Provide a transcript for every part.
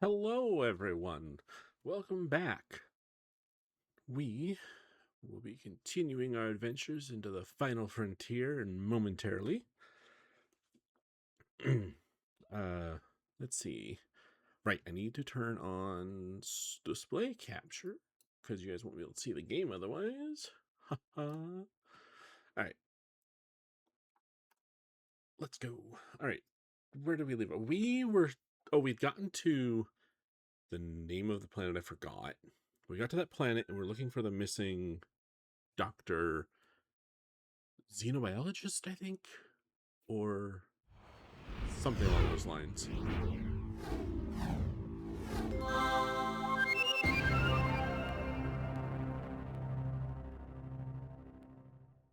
Hello, everyone. Welcome back. We will be continuing our adventures into the final frontier and momentarily. Let's see. Right, I need to turn on display capture because you guys won't be able to see the game otherwise. All right. Let's go. All right. Where did we leave? We'd gotten to the name of the planet I forgot. We got to that planet and we're looking for the missing Dr. Xenobiologist, I think, or something along those lines.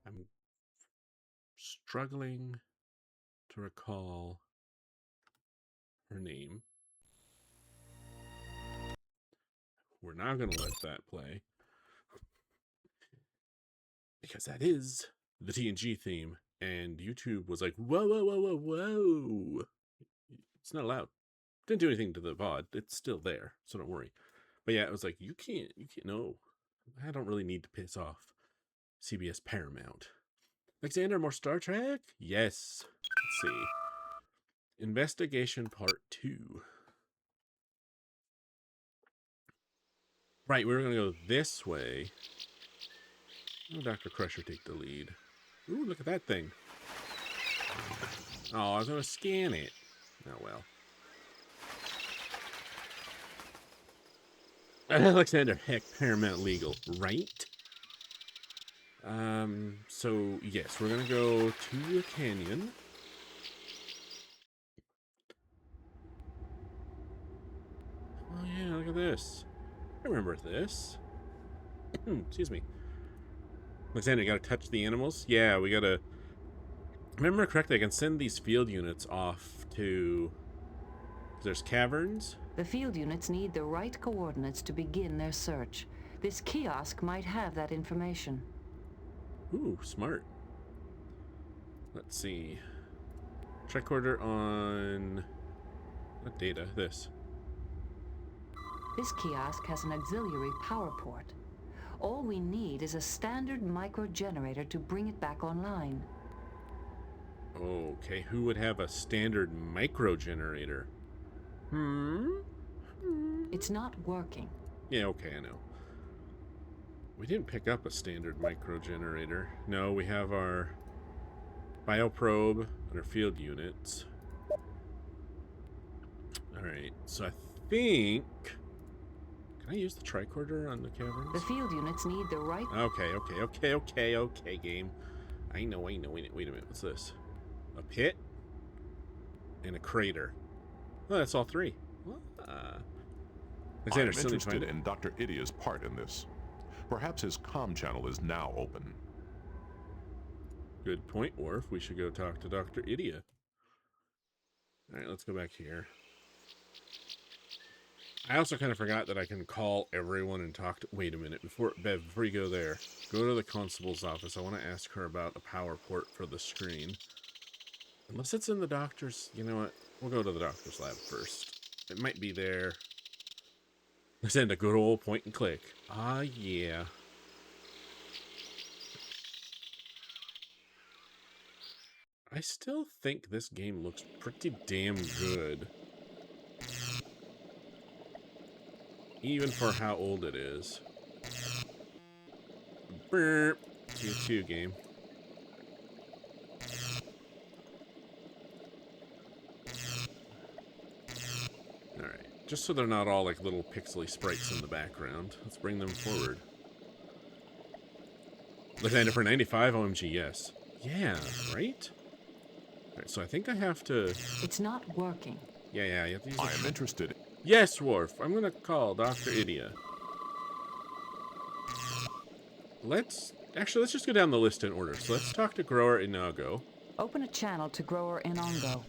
I'm struggling to recall her name. We're not going to let that play because that is the TNG theme, and YouTube was like, whoa, whoa, whoa, whoa, whoa. It's not allowed. Didn't do anything to the VOD. It's still there, so don't worry. But yeah, it was like, you can't, no. I don't really need to piss off CBS Paramount. Alexander, more Star Trek? Yes. Let's see. Investigation Part 2. Right, we were going to go this way. Oh, Dr. Crusher take the lead. Ooh, look at that thing. Oh, I was going to scan it. Oh, well. Alexander, heck, Paramount Legal, right? So, yes, we're going to go to a canyon. Oh, yeah, look at this. I remember this. Excuse me. Alexander, you got to touch the animals? Yeah, we got to... Remember correctly, I can send these field units off to... There's caverns. The field units need the right coordinates to begin their search. This kiosk might have that information. Ooh, smart. Let's see. Tricorder on... What data? This. This kiosk has an auxiliary power port. All we need is a standard micro generator to bring it back online. Okay, who would have a standard micro generator? It's not working. Yeah, okay, I know. We didn't pick up a standard micro generator. No, we have our bioprobe and our field units. Alright, so I think... Can I use the tricorder on the caverns? The field units need the right... Okay, game. I know. Wait a minute, what's this? A pit? And a crater. Oh, that's all three. I'm interested in Dr. Idia's part in this. Perhaps his comm channel is now open. Good point, Worf. We should go talk to Dr. Idia. Alright, let's go back here. I also kind of forgot that I can call everyone and talk to... Wait a minute. Bev, before you go there, go to the constable's office. I want to ask her about a power port for the screen. Unless it's in the doctor's... You know what? We'll go to the doctor's lab first. It might be there. Let's end a good old point and click. Ah, yeah. I still think this game looks pretty damn good. Even for how old it is. Burp. You too, game. Alright. Just so they're not all like little pixely sprites in the background. Let's bring them forward. Left-hander for 95, OMG, yes. Yeah, right? Alright, so I think I have to... It's not working. Yeah, you have to use I am interested. Yes, Worf. I'm gonna call Dr. Idia. Let's just go down the list in order. So let's talk to Grower Inago. Open a channel to Grower Inongo.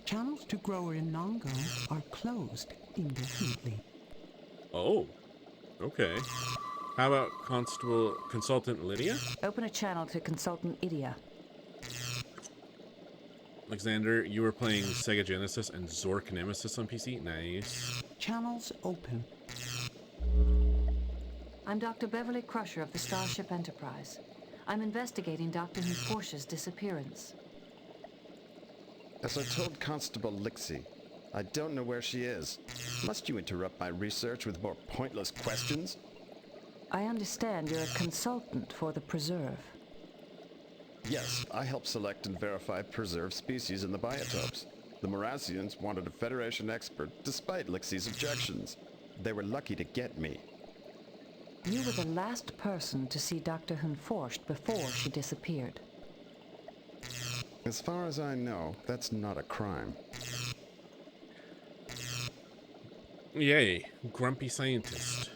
Channels to Grower Inongo are closed indefinitely. Oh, okay. How about Consultant Lydia? Open a channel to Consultant Idia. Alexander, you were playing Sega Genesis and Zork Nemesis on PC? Nice. Channels open. I'm Dr. Beverly Crusher of the Starship Enterprise. I'm investigating Dr. Porsche's disappearance. As I told Constable Lixie, I don't know where she is. Must you interrupt my research with more pointless questions? I understand you're a consultant for the preserve. Yes, I help select and verify preserved species in the biotopes. The Morassians wanted a Federation expert despite Lixie's objections. They were lucky to get me. You were the last person to see Dr. Hunforst before she disappeared. As far as I know, that's not a crime. Yay, grumpy scientist.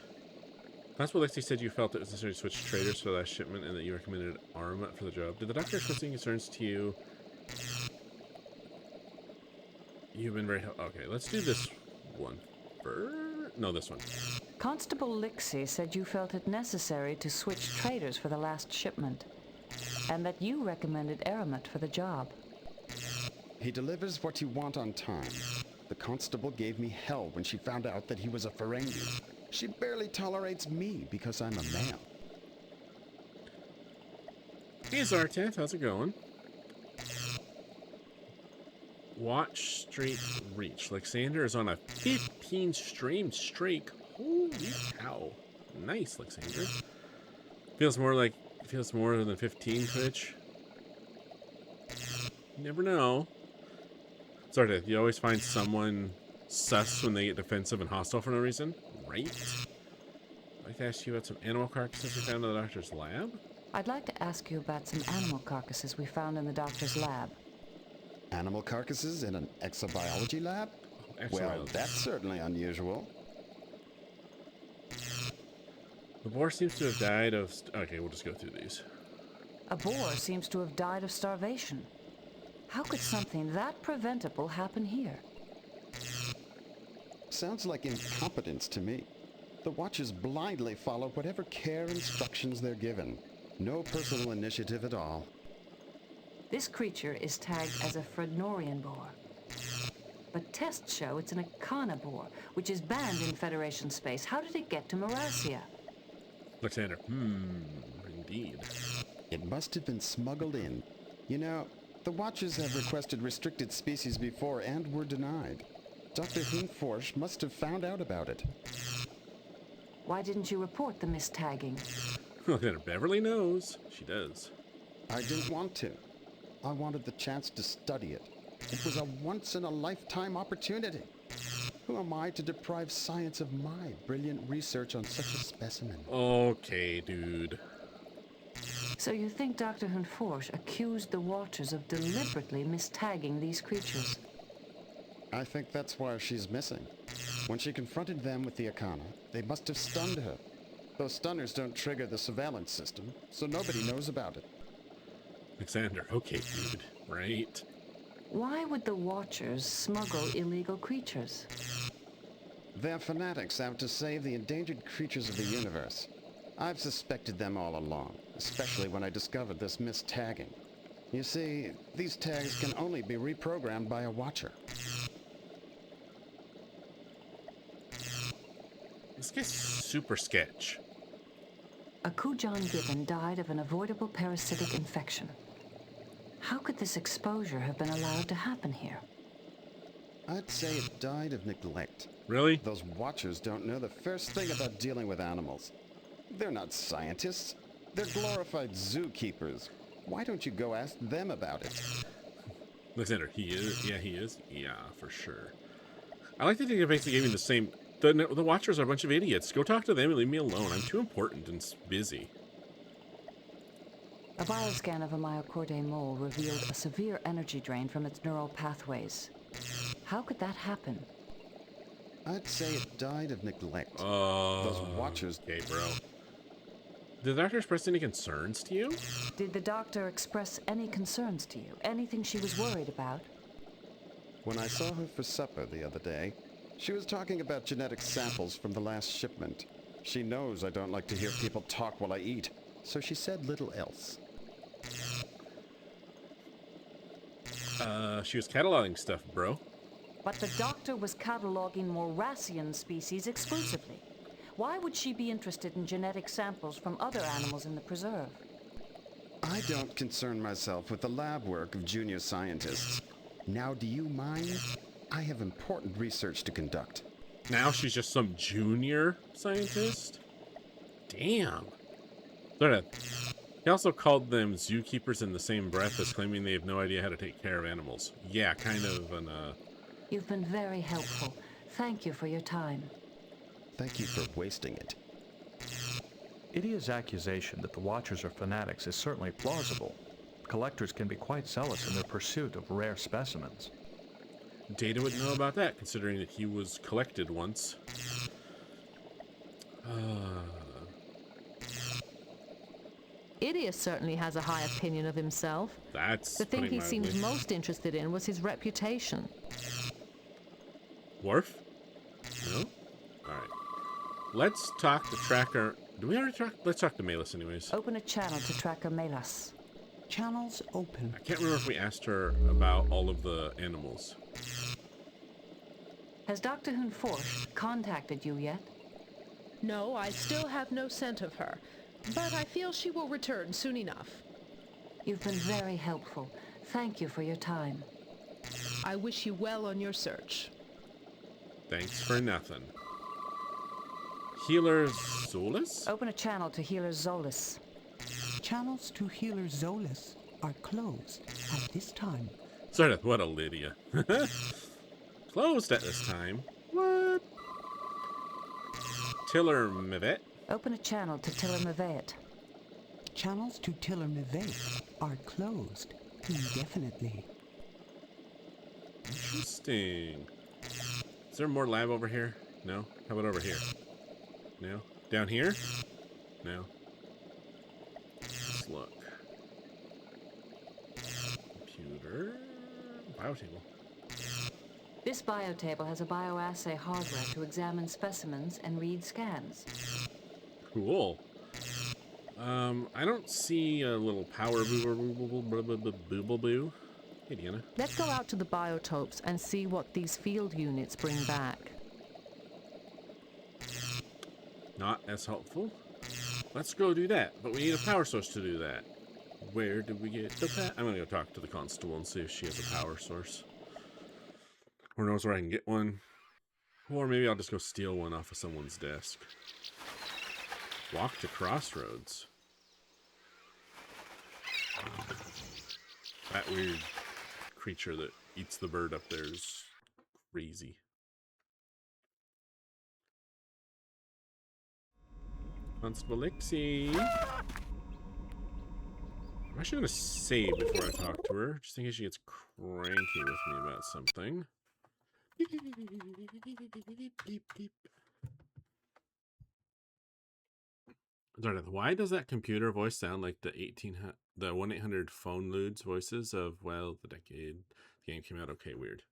Constable Lexi said you felt it was necessary to switch traders for the last shipment and that you recommended armament for the job. Did the doctor express any concerns to you? You've been very okay, let's do this one first. No, this one. Constable Lixie said you felt it necessary to switch traders for the last shipment, and that you recommended Aramet for the job. He delivers what you want on time. The constable gave me hell when she found out that he was a Ferengi. She barely tolerates me because I'm a male. Hey Zartan, how's it going? Watch Streak Reach. Lexander is on a 15 stream streak. Holy cow. Nice, Lexander. Feels more than 15, Twitch. You never know. Sorry, you always find someone sus when they get defensive and hostile for no reason, right? I'd like to ask you about some animal carcasses we found in the doctor's lab. I'd like to ask you about some animal carcasses we found in the doctor's lab. Animal carcasses in an exobiology lab? Well, that's certainly unusual. The boar seems to have died of... Okay, we'll just go through these. A boar seems to have died of starvation. How could something that preventable happen here? Sounds like incompetence to me. The Watchers blindly follow whatever care instructions they're given. No personal initiative at all. This creature is tagged as a Frednorian boar. But tests show it's an Icana boar, which is banned in Federation space. How did it get to Marassia? Alexander, indeed. It must have been smuggled in. You know, the Watchers have requested restricted species before and were denied. Dr. Hunforst must have found out about it. Why didn't you report the mistagging? Alexander, Beverly knows. She does. I didn't want to. I wanted the chance to study it. It was a once-in-a-lifetime opportunity. Who am I to deprive science of my brilliant research on such a specimen? Okay, dude. So you think Dr. Hunforst accused the Watchers of deliberately mistagging these creatures? I think that's why she's missing. When she confronted them with the Icana, they must have stunned her. Those stunners don't trigger the surveillance system, so nobody knows about it. Alexander, okay, dude. Right. Why would the Watchers smuggle illegal creatures? They're fanatics out to save the endangered creatures of the universe. I've suspected them all along, especially when I discovered this mistagging. You see, these tags can only be reprogrammed by a Watcher. This guy's super sketch. A Kujan Gibbon died of an avoidable parasitic infection. How could this exposure have been allowed to happen here? I'd say it died of neglect. Really? Those Watchers don't know the first thing about dealing with animals. They're not scientists. They're glorified zookeepers. Why don't you go ask them about it? Alexander, he is? Yeah, he is? Yeah, for sure. I like that they basically gave me the same... The Watchers are a bunch of idiots. Go talk to them and leave me alone. I'm too important and busy. A bioscan of a myocordae mole revealed a severe energy drain from its neural pathways. How could that happen? I'd say it died of neglect. Oh. Those Watchers... Okay, bro. Did the doctor express any concerns to you? Did the doctor express any concerns to you? Anything she was worried about? When I saw her for supper the other day, she was talking about genetic samples from the last shipment. She knows I don't like to hear people talk while I eat, so she said little else. She was cataloging stuff, bro. But the doctor was cataloging Morassian species exclusively. Why would she be interested in genetic samples from other animals in the preserve? I don't concern myself with the lab work of junior scientists. Now, do you mind? I have important research to conduct. Now she's just some junior scientist? Damn. Sorta. He also called them zookeepers in the same breath as claiming they have no idea how to take care of animals. Yeah, kind of an, You've been very helpful. Thank you for your time. Thank you for wasting it. Idia's accusation that the Watchers are fanatics is certainly plausible. Collectors can be quite zealous in their pursuit of rare specimens. Data would know about that, considering that he was collected once. Idia certainly has a high opinion of himself. That's The thing putting he mildly. seemed most interested in was his reputation. Worf? No? Alright. Let's talk to Tracker. Do we already talk? Let's talk to Malus anyways. Open a channel to Tracker Melas. Channels open. I can't remember if we asked her about all of the animals. Has Dr. Hunforsh contacted you yet? No, I still have no scent of her, but I feel she will return soon enough. You've been very helpful. Thank you for your time. I wish you well on your search. Thanks for nothing. Healer Solus? Open a channel to Healer Zolis. Channels to Healer Zolis are closed at this time. Sort of, what a Lydia. Closed at this time. What? Tiller Mivet? Open a channel to Tiller Mavet. Channels to Tiller Mivet are closed indefinitely. Interesting. Is there more lab over here? No? How about over here? No? Down here? No. Let's look. Computer. Biotable. This biotable has a bioassay hardware to examine specimens and read scans. Cool. I don't see a little power boo. Hey, Deanna. Let's go out to the biotopes and see what these field units bring back. Not as helpful. Let's go do that, but we need a power source to do that. Where did we get that? I'm gonna go talk to the constable and see if she has a power source. Or knows where I can get one. Or maybe I'll just go steal one off of someone's desk. Walk to Crossroads. That weird creature that eats the bird up there is crazy. Constable Lixie. I'm actually going to save before I talk to her, just in case she gets cranky with me about something. Sorry, why does that computer voice sound like the 1-800 phone ludes voices of, well, the decade the game came out? Okay, weird.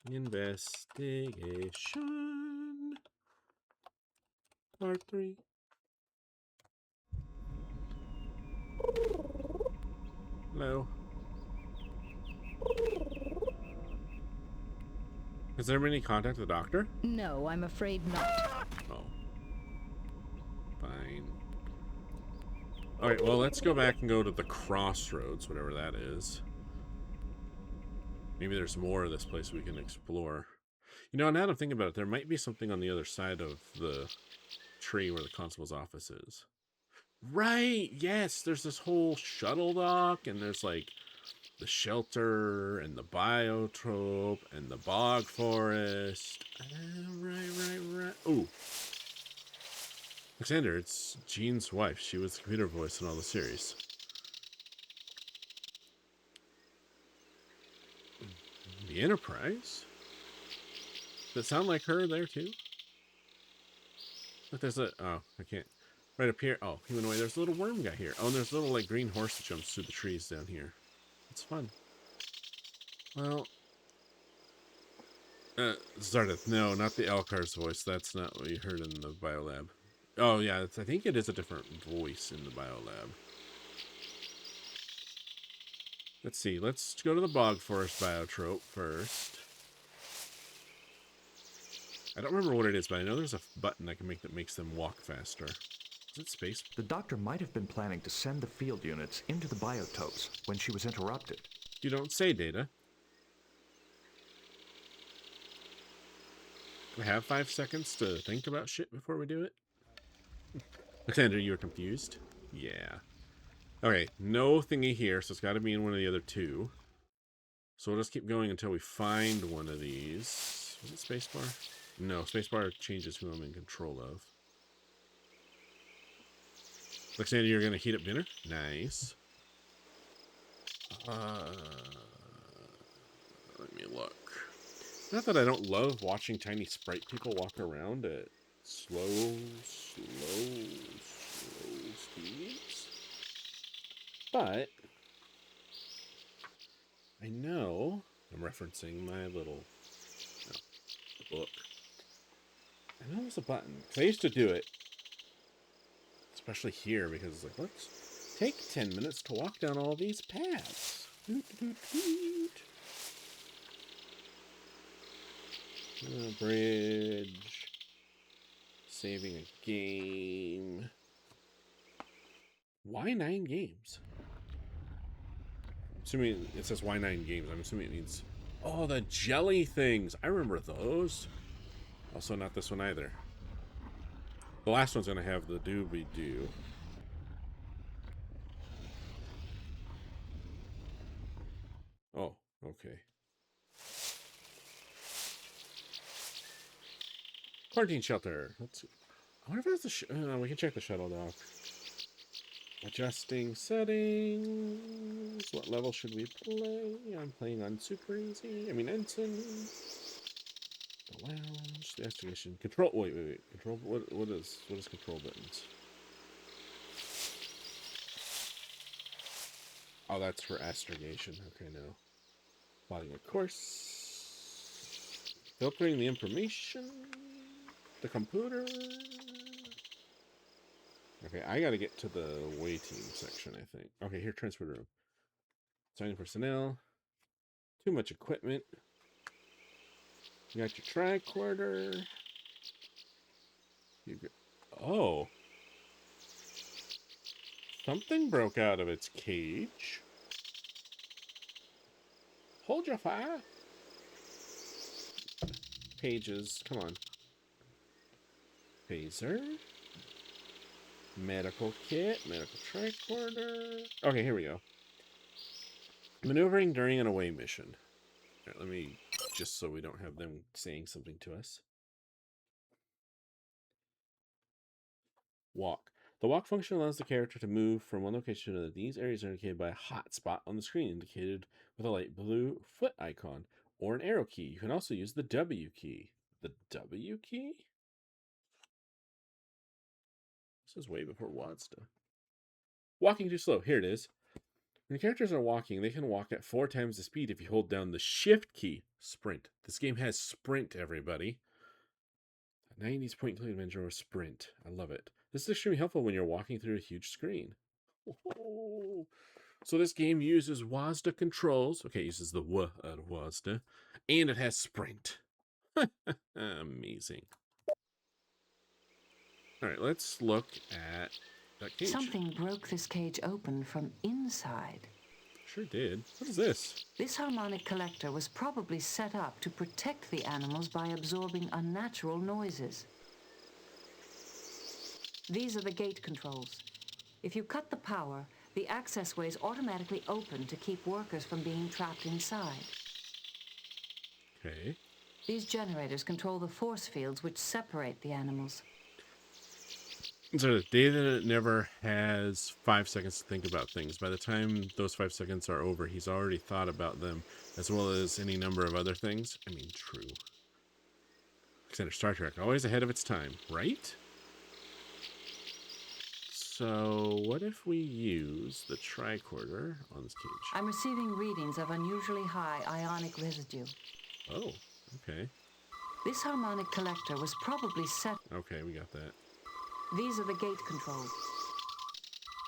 Investigation Part 3. Hello. Has there been any contact with the doctor? No, I'm afraid not. Oh. Fine. Alright, well, let's go back and go to the Crossroads, whatever that is. Maybe there's more of this place we can explore. You know, now that I'm thinking about it, there might be something on the other side of the tree where the constable's office is. Right, yes, there's this whole shuttle dock, and there's like the shelter and the biotope and the bog forest. Right. Oh, Alexander, it's Jean's wife. She was the computer voice in all the series. The Enterprise? Does it sound like her there too? Look, there's a... Oh, I can't... Right up here. Oh, he went away. There's a little worm guy here. Oh, and there's a little, like, green horse that jumps through the trees down here. It's fun. Well... Zardeth. No, not the Elkar's voice. That's not what you heard in the biolab. Oh, yeah. I think it is a different voice in the biolab. Let's see. Let's go to the bog forest biotrope first. I don't remember what it is, but I know there's a button I can make that makes them walk faster. Is it space? The doctor might have been planning to send the field units into the biotopes when she was interrupted. You don't say, Data. Do I have 5 seconds to think about shit before we do it? Alexander, you were confused? Yeah. Okay, no thingy here, so it's got to be in one of the other two. So we'll just keep going until we find one of these. Is it spacebar? No, spacebar changes who I'm in control of. Alexander, you're going to heat up dinner? Nice. Let me look. Not that I don't love watching tiny sprite people walk around at slow speeds. But I know I'm referencing my little book. I know there's a button. 'Cause I used to do it, especially here, because it's like, let's take 10 minutes to walk down all these paths. Bridge. Saving a game. Why 9 games? Assuming it says why 9 games, I'm assuming it means... Oh, the jelly things! I remember those. Also not this one either. The last one's gonna have the doobie-doo. Oh, okay. Quarantine shelter. Let's see. I wonder if that's the we can check the shuttle dock. Adjusting settings. What level should we play? I'm playing on super easy. I mean ensign. The lounge. The estimation. Control. Wait. Control. What is control buttons? Oh, that's for astrogation. Okay, no. Plotting a course. Filtering the information. The computer. Okay, I gotta get to the waiting section, I think. Okay, here, transfer room. Assigning personnel. Too much equipment. You got your tricorder. Oh. Something broke out of its cage. Hold your fire. Pages, come on. Phaser. Medical kit, medical tricorder. Okay, here we go. Maneuvering during an away mission. All right, let me, just so we don't have them saying something to us. Walk. The walk function allows the character to move from one location to another. These areas are indicated by a hot spot on the screen, indicated with a light blue foot icon or an arrow key. You can also use the W key. The W key? This is way before WASDA. Walking too slow. Here it is. When characters are walking, they can walk at 4 times the speed if you hold down the shift key. Sprint. This game has sprint, everybody. A 90s point-and-click adventure or sprint. I love it. This is extremely helpful when you're walking through a huge screen. Oh. So this game uses WASDA controls. Okay, it uses the W out of WASDA. And it has sprint. Amazing. All right, let's look at that cage. Something broke this cage open from inside. Sure did. What is this? This harmonic collector was probably set up to protect the animals by absorbing unnatural noises. These are the gate controls. If you cut the power, the access ways automatically open to keep workers from being trapped inside. Okay. These generators control the force fields which separate the animals. So the data never has 5 seconds to think about things. By the time those 5 seconds are over, he's already thought about them, as well as any number of other things. I mean, true. Alexander Star Trek, always ahead of its time, right? So what if we use the tricorder on this cage? I'm receiving readings of unusually high ionic residue. Oh, okay. This harmonic collector was probably set. Okay, we got that. These are the gate controls.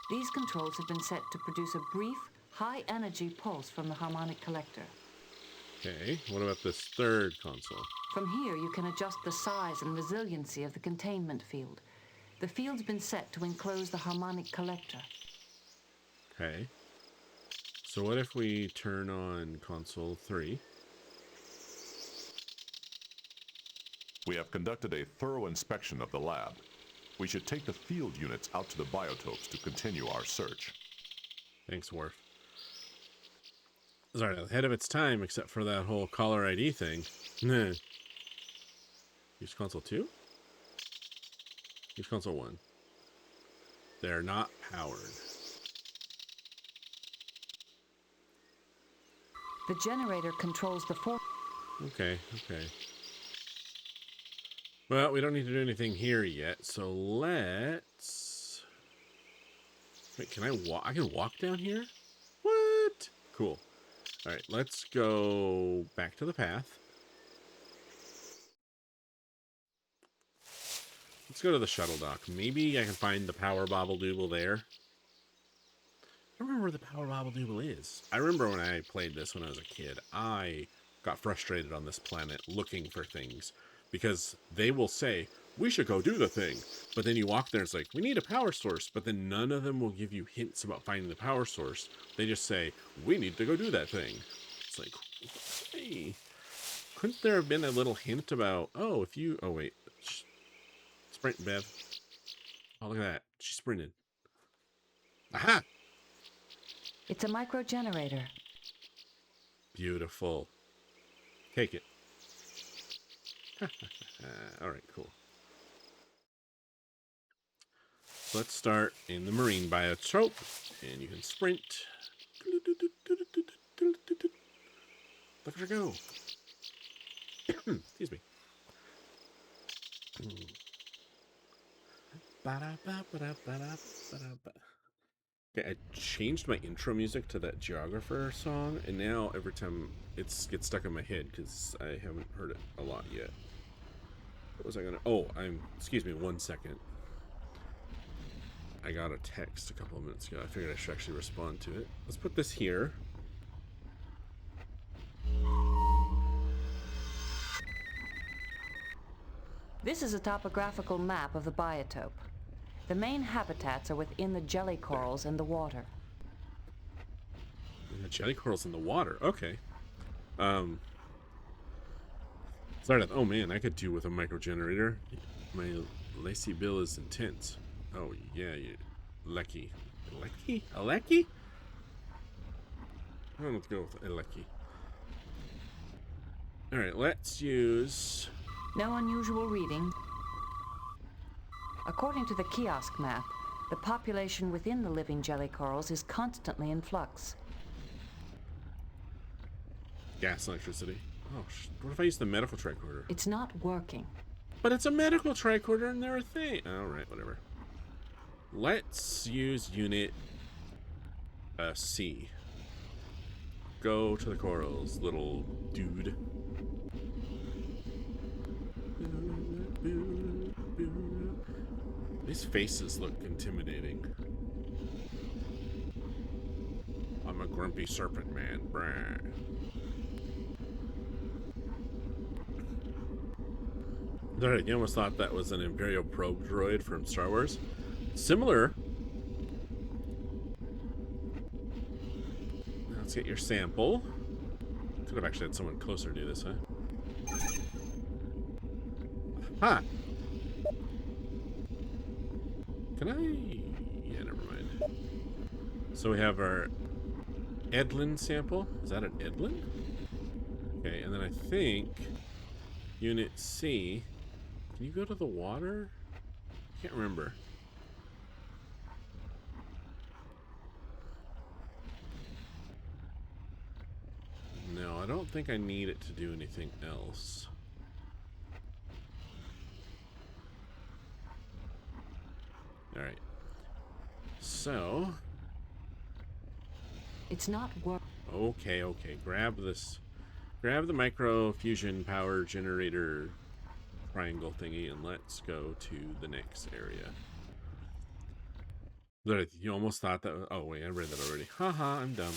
These controls have been set to produce a brief, high-energy pulse from the harmonic collector. Okay, what about this third console? From here, you can adjust the size and resiliency of the containment field. The field's been set to enclose the harmonic collector. Okay. So what if we turn on console 3? We have conducted a thorough inspection of the lab. We should take the field units out to the biotopes to continue our search. Thanks, Worf. Sorry, ahead of its time, except for that whole caller ID thing. Use console 2? Use console 1. They're not powered. The generator controls the force. Okay, okay. Well, we don't need to do anything here yet, so let's... Wait, can I walk? I can walk down here? What? Cool. Alright, let's go back to the path. Let's go to the shuttle dock. Maybe I can find the power bobble doodle there. I don't remember where the power bobble doodle is. I remember when I played this when I was a kid, I got frustrated on this planet looking for things. Because they will say, we should go do the thing. But then you walk there and it's like, we need a power source. But then none of them will give you hints about finding the power source. They just say, we need to go do that thing. It's like, hey, couldn't there have been a little hint about, oh, if you, oh, wait. Sprint, Bev. Oh, look at that. She sprinted. Aha! It's a micro generator. Beautiful. Take it. All right, cool. Let's start in the marine biotope, and you can sprint. Look at her go. Excuse me. Okay, I changed my intro music to that geographer song, and now every time it gets stuck in my head because I haven't heard it a lot yet. What was I gonna? Oh, excuse me, 1 second. I got a text a couple of minutes ago. I figured I should actually respond to it. Let's put this here. This is a topographical map of the biotope. The main habitats are within the jelly corals and the water. And the jelly corals in the water. Okay. Sorry. Oh man, I could do with a micro generator. My lacy bill is intense. Oh yeah, you lucky. Lucky? A lucky? Let's go with a lucky. Alright, let's use... No unusual reading. According to the kiosk map, the population within the living jelly corals is constantly in flux. Gas electricity. Oh, what if I use the medical tricorder? It's not working. But it's a medical tricorder and they're a thing. Alright, whatever. Let's use unit C. Go to the corals, little dude. These faces look intimidating. I'm a grumpy serpent man. Brah. Alright, you almost thought that was an Imperial probe droid from Star Wars. Similar. Let's get your sample. Could have actually had someone closer do this, huh? Huh. Can I... Yeah, never mind. So we have our Edlin sample. Is that an Edlin? Okay, and then I think Unit C. Can you go to the water? I can't remember. No, I don't think I need it to do anything else. Alright. So... It's not work. Okay, okay. Grab this. Grab the micro fusion power generator triangle thingy and let's go to the next area. You almost thought that was, oh wait, I read that already. Haha, I'm dumb.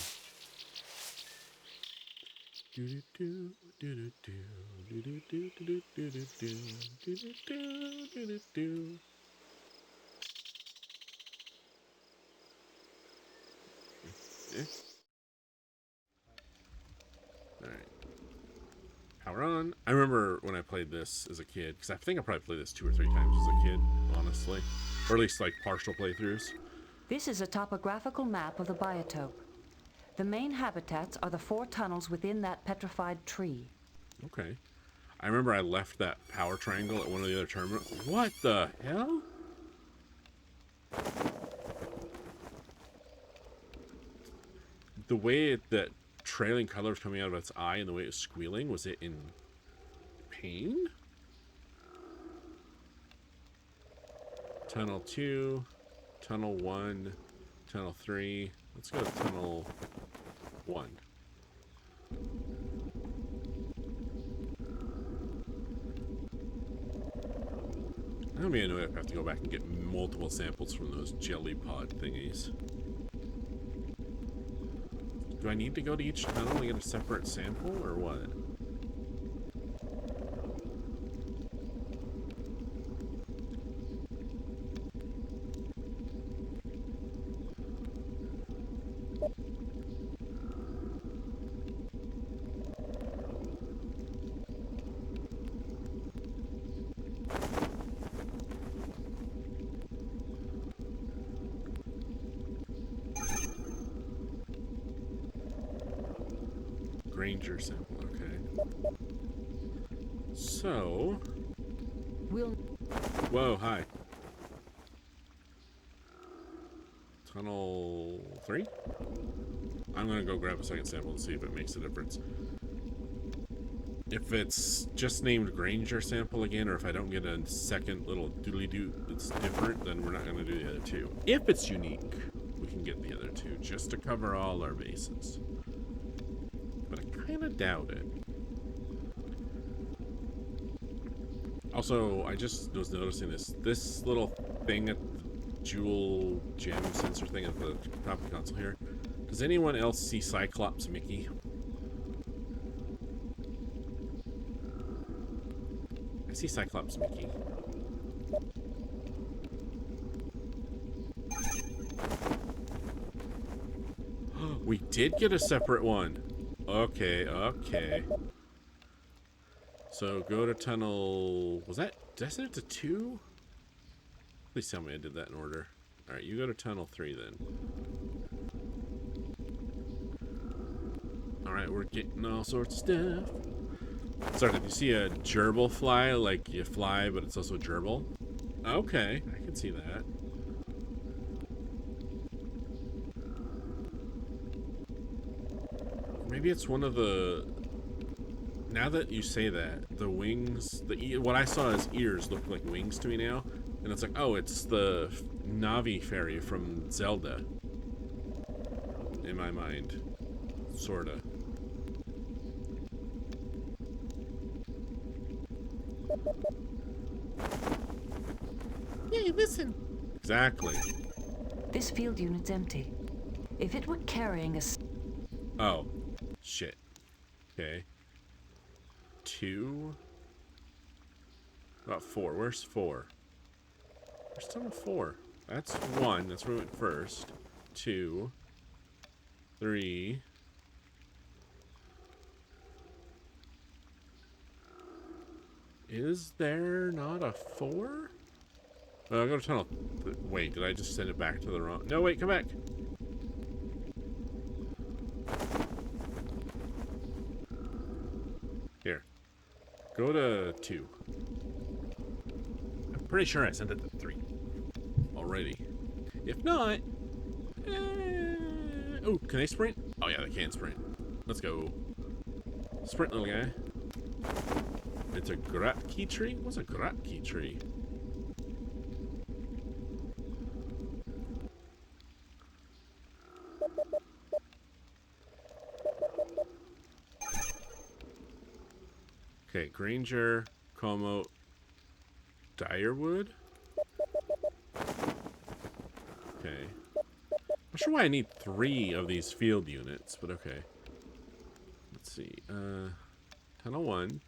Alright. Power on. I remember when I played this as a kid, because I think I probably played this 2 or 3 times as a kid, honestly. Or at least like partial playthroughs. This is a topographical map of the biotope. The main habitats are the 4 tunnels within that petrified tree. Okay. I remember I left that power triangle at one of the other terminals. What the hell? The way that trailing color was coming out of its eye and the way it was squealing, was it in pain? Tunnel 2, Tunnel 1, Tunnel 3. Let's go to Tunnel 1. I don't even know if I have to go back and get multiple samples from those jelly pod thingies. Do I need to go to each tunnel and get a separate sample, or what? Granger sample, okay. So... Whoa, hi. Tunnel 3? I'm gonna go grab a second sample and see if it makes a difference. If it's just named Granger sample again, or if I don't get a second little doodly-doo that's different, then we're not gonna do the other 2. If it's unique, we can get the other 2, just to cover all our bases. But I kind of doubt it. Also, I just was noticing this little thing at the jewel gem sensor thing at the top of the console here. Does anyone else see Cyclops Mickey? I see Cyclops Mickey. We did get a separate one. Okay, okay. So go to tunnel... Was that... Did I set it to 2? Please tell me I did that in order. Alright, you go to tunnel 3 then. Alright, we're getting all sorts of stuff. Sorry, did you see a gerbil fly? Like you fly, but it's also a gerbil? Okay, I can see that. Maybe it's one of the... Now that you say that, the wings... what I saw as ears look like wings to me now. And it's like, oh, it's the Navi fairy from Zelda. In my mind. Sorta. Hey, listen! Exactly. This field unit's empty. If it were carrying a... Oh. Shit. Okay. 2. About 4. Where's 4? Where's tunnel 4? That's 1. That's where we went first. 2. 3. Is there not a 4? I'll go to tunnel. Wait, did I just send it back to the wrong... No, wait, come back. Go to 2. I'm pretty sure I sent it to 3 already. If not, oh, can they sprint? Oh yeah, they can sprint. Let's go. Sprint, little guy. It's a Grotke tree? What's a Grotke tree? Okay, Granger, Como, Direwood? Okay. Not sure why I need 3 of these field units, but okay. Let's see. Tunnel 1,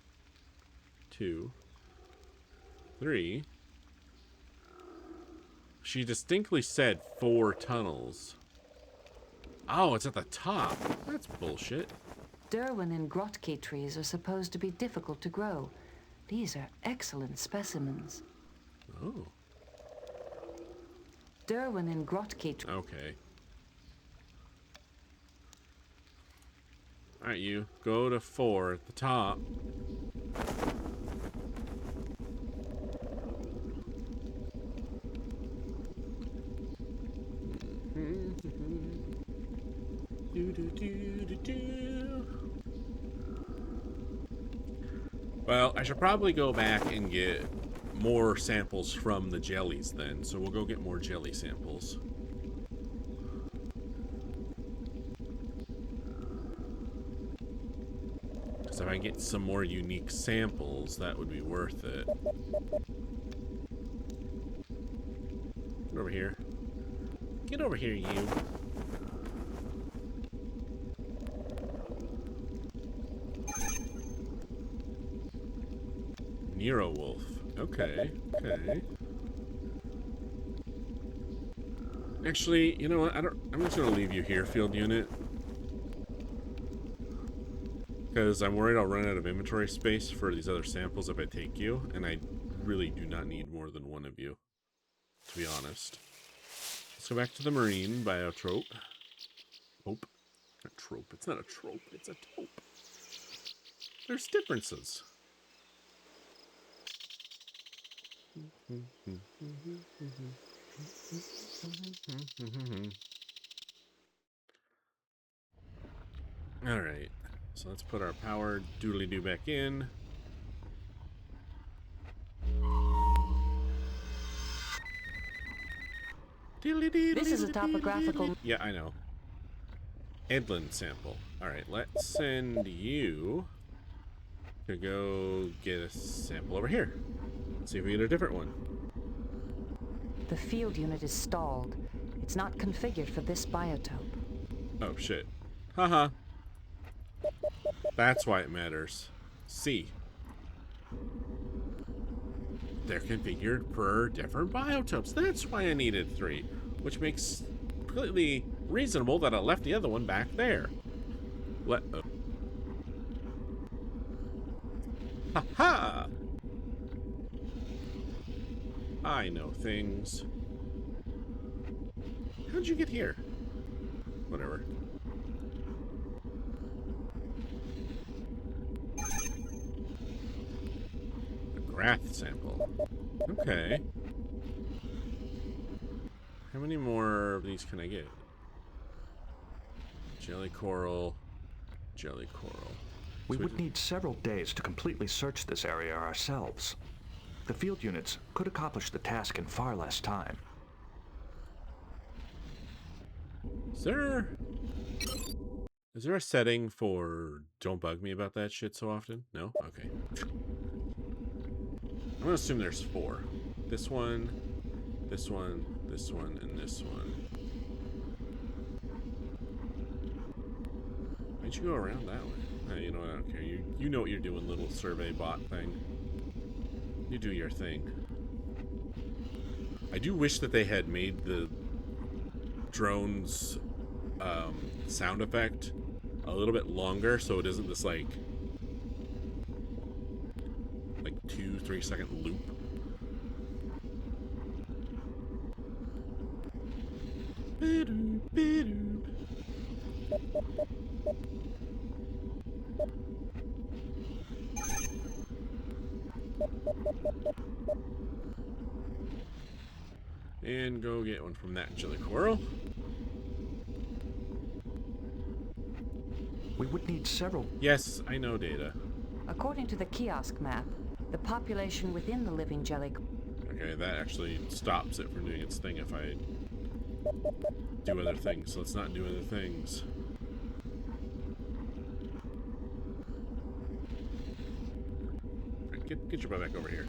2, 3. She distinctly said 4 tunnels. Oh, it's at the top. That's bullshit. Derwin and Grotke trees are supposed to be difficult to grow. These are excellent specimens. Oh. Derwin and Grotke trees. Okay. Alright, you. Go to 4 at the top. Well, I should probably go back and get more samples from the jellies then. So we'll go get more jelly samples. Because if I get some more unique samples, that would be worth it. Get over here. Get over here, you. Nero Wolf. Okay, okay. Actually, you know what? I'm just gonna leave you here, field unit. Because I'm worried I'll run out of inventory space for these other samples if I take you, and I really do not need more than 1 of you, to be honest. Let's go back to the marine biotrope. Trope. Not trope. It's not a trope. It's a taupe. There's differences. Alright, so let's put our power doodly-doo back in. This is a topographical... Yeah, I know. Edlin sample. Alright, let's send you to go get a sample over here. Let's see if we get a different one. The field unit is stalled. It's not configured for this biotope. Oh, shit. Haha. That's why it matters. C. They're configured per different biotopes. That's why I needed 3. Which makes completely reasonable that I left the other one back there. Ha-ha! I know things. How'd you get here? Whatever. A Grath sample. Okay. How many more of these can I get? Jelly coral. Jelly coral. We would need several days to completely search this area ourselves. The field units could accomplish the task in far less time. Is there a setting for don't bug me about that shit so often? No? Okay. I'm gonna assume there's 4. This one, this one, this one, and this one. Why'd you go around that way? You know what, I don't care. You know what you're doing, little survey bot thing. You do your thing. I do wish that they had made the drone's sound effect a little bit longer so it isn't this like 2-3 second loop. And go get one from that jelly coral. We would need several. Yes, I know, Data. According to the kiosk map, the population within the living jelly... Okay, that actually stops it from doing its thing if I do other things. So let's not do other things. Right, get your butt back over here.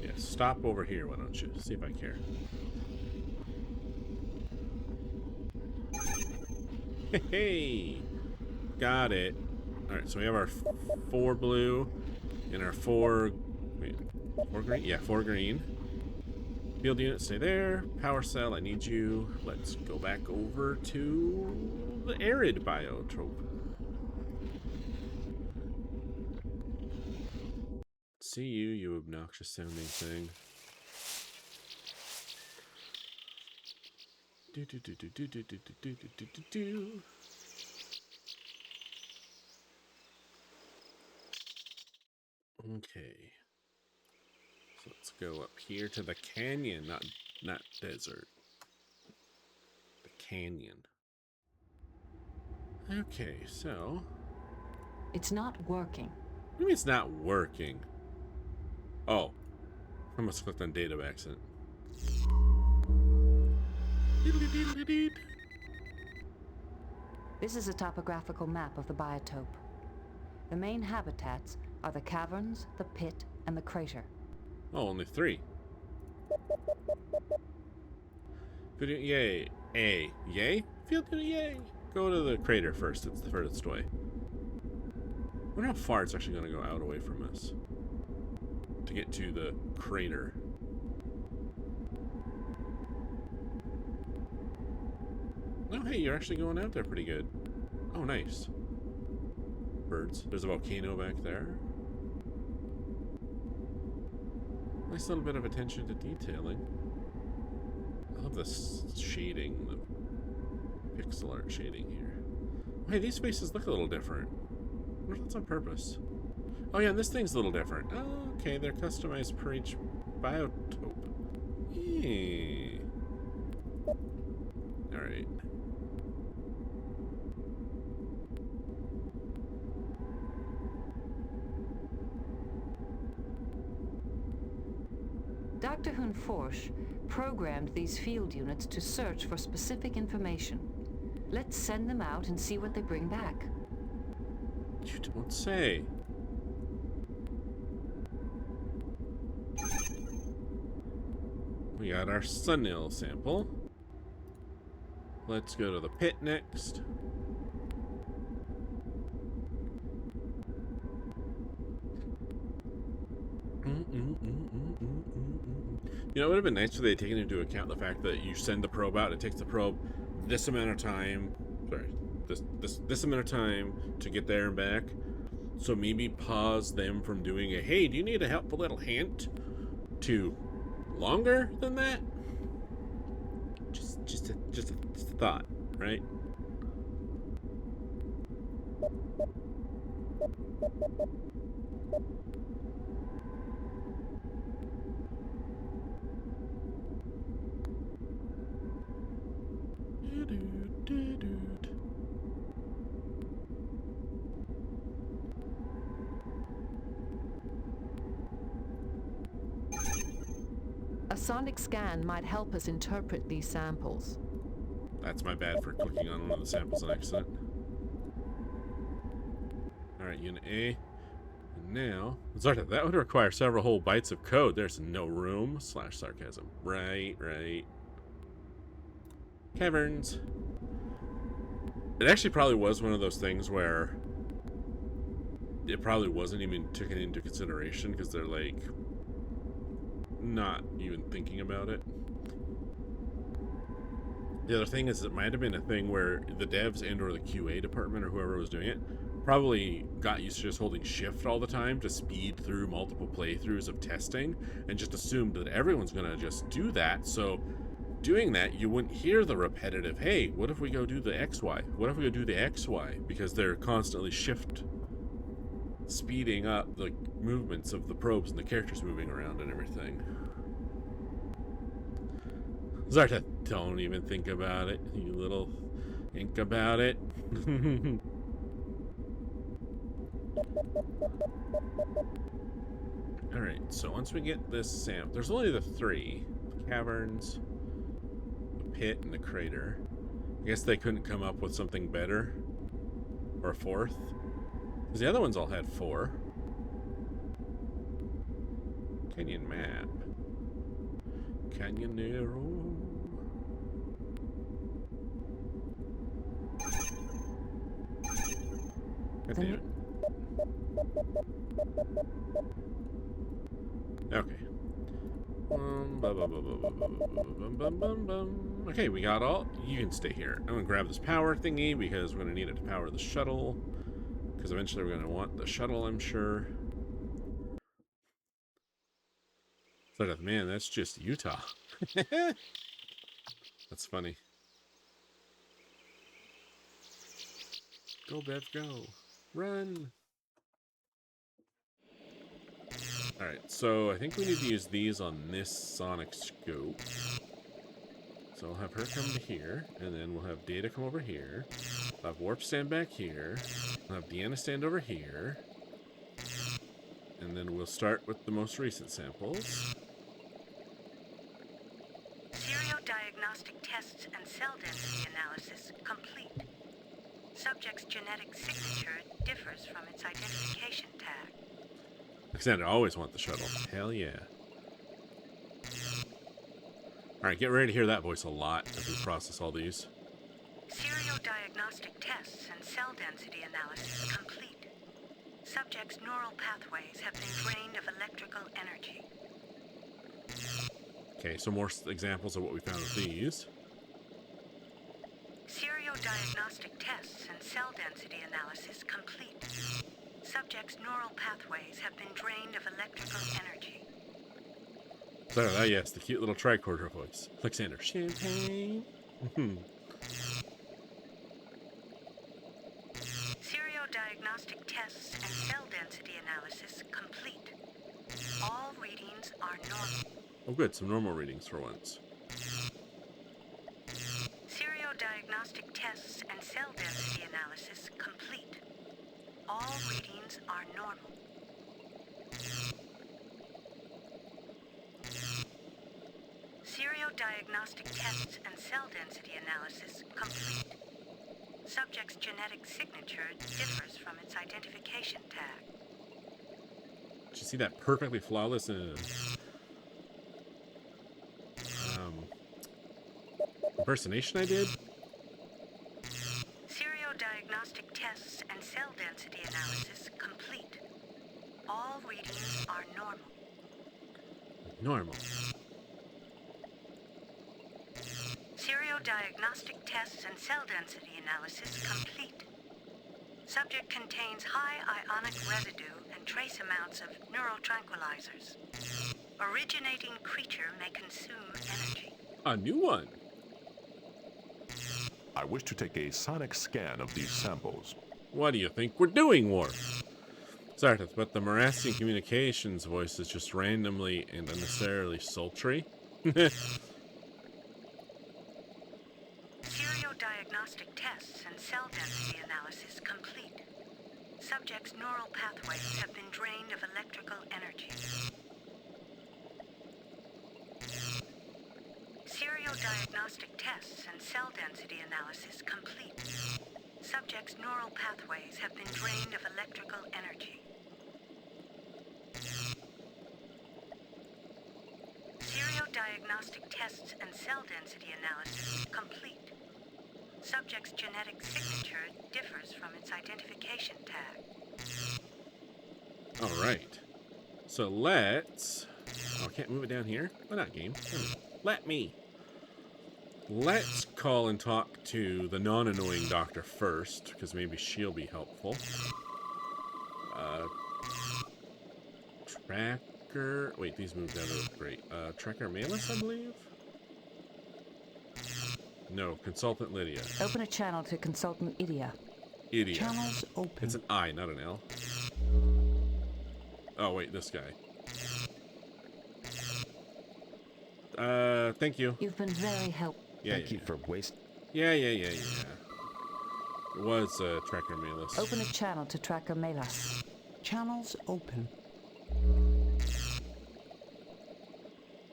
Yeah, stop over here, why don't you? See if I care. Hey, got it. All right, so we have our 4 blue and our 4 green. Yeah, 4 green. Field unit, stay there. Power cell, I need you. Let's go back over to the arid biotope. See you, you obnoxious sounding thing. Okay. So let's go up here to the canyon, not desert. The canyon. Okay, so It's not working. what do you mean it's not working? Oh. I must have clicked on data by accident. This is a topographical map of the biotope. The main habitats are the caverns, the pit, and the crater. Oh, only 3. Video, yay. A. Yay? Field unit, yay. Go to the crater first. It's the furthest way. I wonder how far it's actually going to go out away from us to get to the crater. Oh, hey, you're actually going out there pretty good. Oh, nice. Birds. There's a volcano back there. Nice little bit of attention to detailing. I love this shading, the pixel art shading here. Oh, hey, these spaces look a little different. I wonder if that's on purpose. Oh yeah, and this thing's a little different. Oh, okay, they're customized per each biotope. Yeah. Alright. Dr. Hunforsch programmed these field units to search for specific information. Let's send them out and see what they bring back. You don't say. We got our Sunil sample. Let's go to the pit next. You know, it would have been nice if they had taken into account the fact that you send the probe out, it takes the probe this amount of time, this amount of time to get there and back. So maybe pause them from doing a, hey, do you need a helpful little hint, to longer than that? Just a thought, right? A sonic scan might help us interpret these samples. That's my bad for clicking on one of the samples on accident. Alright, Unit A. And now, Zarta, that would require several whole bytes of code. There's no room. / sarcasm. Right. Caverns. It actually probably was one of those things where it probably wasn't even taken into consideration because they're like not even thinking about it. The other thing is it might have been a thing where the devs and or the QA department or whoever was doing it probably got used to just holding shift all the time to speed through multiple playthroughs of testing and just assumed that everyone's going to just do that. So doing that, you wouldn't hear the repetitive, hey, what if we go do the XY? What if we go do the XY? Because they're constantly speeding up the movements of the probes and the characters moving around and everything. Zarta, don't even think about it, you little think about it. Alright, so once we get this sample, there's only the 3 caverns, the pit, and the crater. I guess they couldn't come up with something better, or a 4th, because the other ones all had 4. Canyon map. Canyonero. God damn it. Okay. Okay, we got all. You can stay here. I'm gonna grab this power thingy because we're gonna need it to power the shuttle. Because eventually we're gonna want the shuttle, I'm sure. But man, that's just Utah. That's funny. Go, Bev, go. Run. Alright, so I think we need to use these on this sonic scope. So I'll have her come to here, and then we'll have Data come over here. I'll have Warp stand back here. I'll have Deanna stand over here. And then we'll start with the most recent samples. Diagnostic tests and cell density analysis complete. Subject's genetic signature differs from its identification tag. Alexander, I always want the shuttle. Hell yeah. Alright, get ready to hear that voice a lot as we process all these. Serial diagnostic tests and cell density analysis complete. Subject's neural pathways have been drained of electrical energy. Okay, so more examples of what we found with these. Serial diagnostic tests and cell density analysis complete. Subject's neural pathways have been drained of electrical energy. So, yes, the cute little tricorder voice. Alexander, champagne. Serial diagnostic tests and cell density analysis complete. All readings are normal. Oh good, some normal readings for once. Serial diagnostic tests and cell density analysis complete. All readings are normal. Serial diagnostic tests and cell density analysis complete. Subject's genetic signature differs from its identification tag. Did you see that perfectly flawless impersonation I did? Serial diagnostic tests and cell density analysis complete. All readings are normal. Normal. Serial diagnostic tests and cell density analysis complete. Subject contains high ionic residue and trace amounts of neurotranquilizers. Originating creature may consume energy. A new one. I wish to take a sonic scan of these samples. What do you think we're doing, Worf? Sorry, but the Marastian communications voice is just randomly and unnecessarily sultry. Serial diagnostic tests and cell density analysis complete. Subject's neural pathways have been drained of electrical energy. Serial diagnostic tests and cell density analysis complete. Subject's neural pathways have been drained of electrical energy. Serial diagnostic tests and cell density analysis complete. Subject's genetic signature differs from its identification tag. Alright. So let's... Oh, I can't move it down here? Why not, game? Let me. Let's call and talk to the non-annoying doctor first, because maybe she'll be helpful. Tracker... Wait, these moved down to great. Tracker Malus, I believe? No, Consultant Lydia. Open a channel to Consultant Idia. Idiot. Channels open. It's an I, not an L. Oh, wait, this guy. Thank you. You've been very helpful. Yeah, Thank you for Yeah. It was, Tracker Malus. Open a channel to Tracker Melas. Channels open.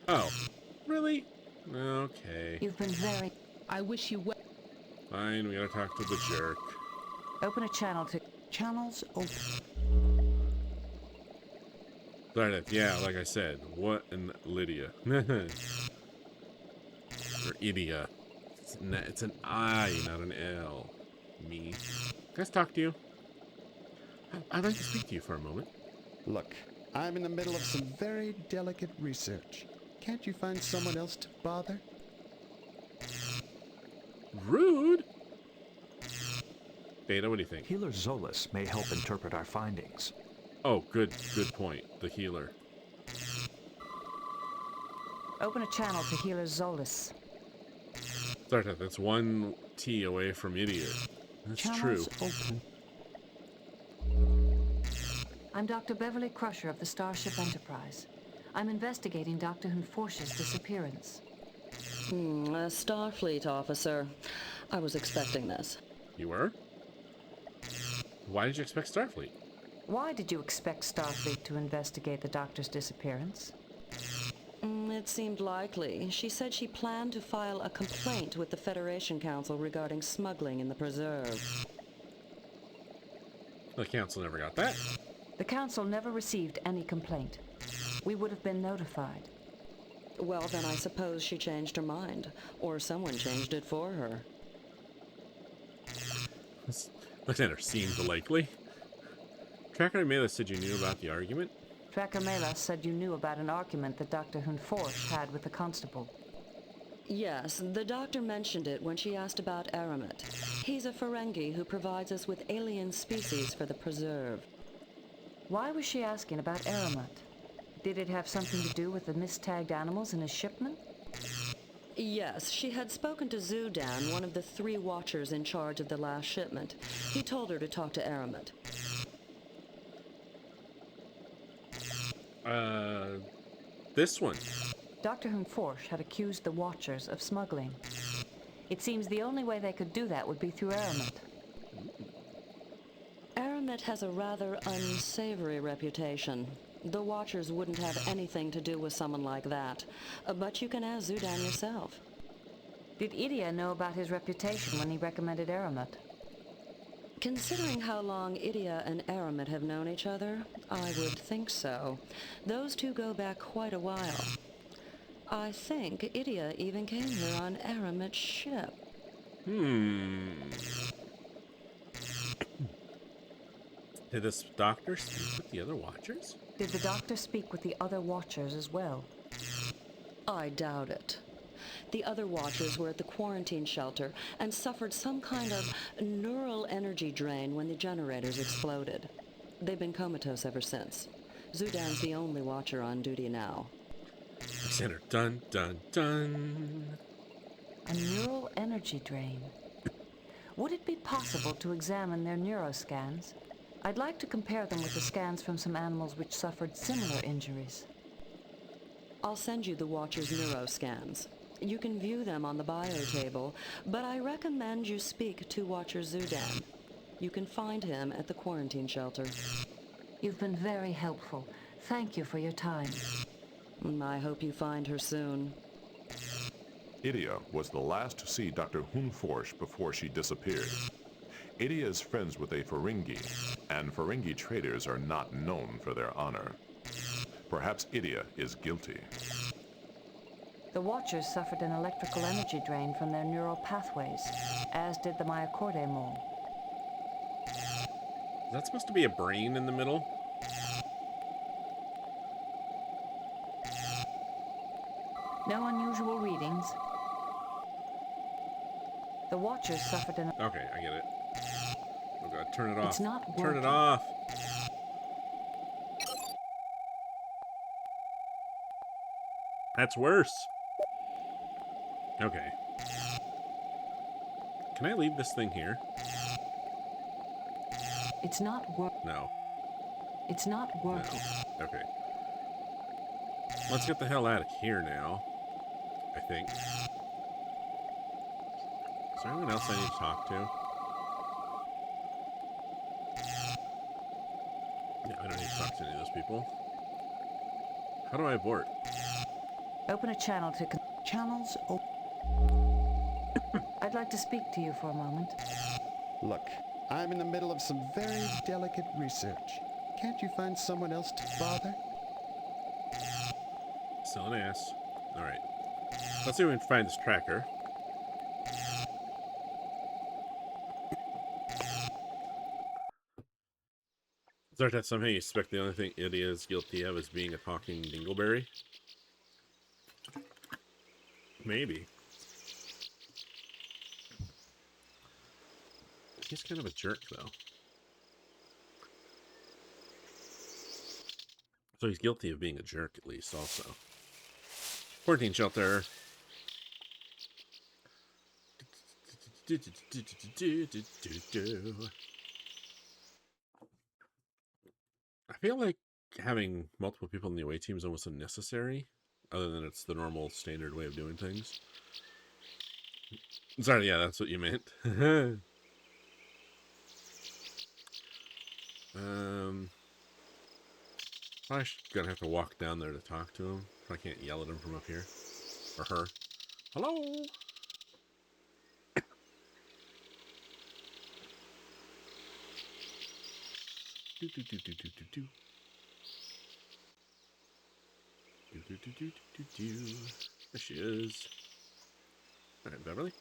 Oh, really? Okay. You've been very... I wish you well. Fine, we gotta talk to the jerk. Open a channel to... Channels open. Sorry, yeah, like I said, what an Lydia. Or Idia. It's an I, not an L. Me. Can I talk to you? I'd like to speak to you for a moment. Look, I'm in the middle of some very delicate research. Can't you find someone else to bother? Rude! Beta, what do you think? Healer Zolas may help interpret our findings. Oh, good point. The healer. Open a channel to Healer Zolas. Sorry, that's one T away from idiot. That's true. Channels open. I'm Dr. Beverly Crusher of the Starship Enterprise. I'm investigating Dr. Hunforsh's disappearance. A Starfleet officer. I was expecting this. You were? Why did you expect Starfleet? Why did you expect Starfleet to investigate the Doctor's disappearance? It seemed likely. She said she planned to file a complaint with the Federation Council regarding smuggling in the preserve. The council never got that. The Council never received any complaint. We would have been notified. Well, then I suppose she changed her mind. Or someone changed it for her. Alexander seemed likely. Tracker Mela said you knew about the argument. Tracker Melas said you knew about an argument that Dr. Hunforsh had with the constable. Yes, the doctor mentioned it when she asked about Aramet. He's a Ferengi who provides us with alien species for the preserve. Why was she asking about Aramet? Did it have something to do with the mistagged animals in his shipment? Yes, she had spoken to Zudan, one of the 3 watchers in charge of the last shipment. He told her to talk to Aramet. This one. Dr. Hunforsh had accused the Watchers of smuggling. It seems the only way they could do that would be through Aramet. Aramet has a rather unsavory reputation. The Watchers wouldn't have anything to do with someone like that. But you can ask Zudan yourself. Did Idia know about his reputation when he recommended Aramet? Considering how long Idia and Aramet have known each other, I would think so. Those two go back quite a while. I think Idia even came here on Aramet's ship. Did this doctor speak with the other watchers? Did the Doctor speak with the other Watchers as well? I doubt it. The other Watchers were at the quarantine shelter and suffered some kind of neural energy drain when the generators exploded. They've been comatose ever since. Zudan's the only Watcher on duty now. Alexander, dun, dun, dun. A neural energy drain. Would it be possible to examine their neuroscans? I'd like to compare them with the scans from some animals which suffered similar injuries. I'll send you the Watcher's neuroscans. You can view them on the bio table, but I recommend you speak to Watcher Zudan. You can find him at the quarantine shelter. You've been very helpful. Thank you for your time. I hope you find her soon. Idia was the last to see Dr. Hunforsh before she disappeared. Idia is friends with a Ferengi, and Ferengi traders are not known for their honor. Perhaps Idia is guilty. The Watchers suffered an electrical energy drain from their neural pathways, as did the Myocordae mole. Is that supposed to be a brain in the middle? No unusual readings. The Watchers suffered an... Okay, I get it. Oh god, turn it off. It's not Turn it working. off. That's worse. Okay. Can I leave this thing here? It's not No. It's not working. No. Okay. Let's get the hell out of here now. I think. Is there anyone else I need to talk to? Yeah, I don't need to talk to any of those people. How do I abort? Open a channel to... Channels open. I'd like to speak to you for a moment. Look, I'm in the middle of some very delicate research. Can't you find someone else to bother? Still an ass. Alright. Let's see if we can find this tracker. Zartat, somehow you suspect the only thing Idia is guilty of is being a talking dingleberry? Maybe. He's kind of a jerk, though. So he's guilty of being a jerk, at least, also. Quarantine shelter. I feel like having multiple people in the away team is almost unnecessary, other than it's the normal standard way of doing things. Sorry, yeah, that's what you meant. I'm gonna have to walk down there to talk to him. I can't yell at him from up here. Or her. Hello? Do do do do do do do. Do do do do do do. There she is. Alright, Beverly.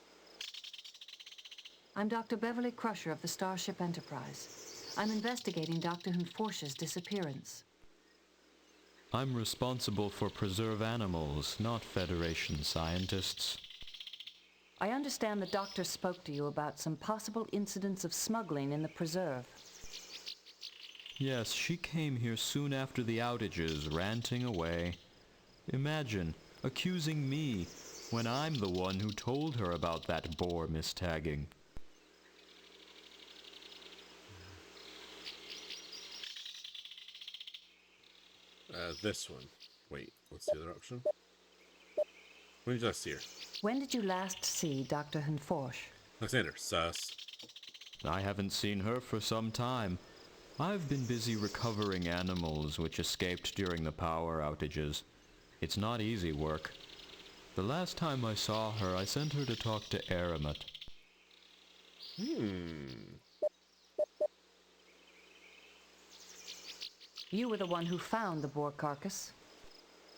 I'm Dr. Beverly Crusher of the Starship Enterprise. I'm investigating Dr. Hunforsh's disappearance. I'm responsible for preserve animals, not Federation scientists. I understand the doctor spoke to you about some possible incidents of smuggling in the preserve. Yes, she came here soon after the outages, ranting away. Imagine, accusing me, when I'm the one who told her about that Bohr mistagging. This one. Wait, what's the other option? When did I see her? When did you last see Dr. Hunforsh? Alexander, sus. I haven't seen her for some time. I've been busy recovering animals which escaped during the power outages. It's not easy work. The last time I saw her, I sent her to talk to Aramet. You were the one who found the Bohr carcass.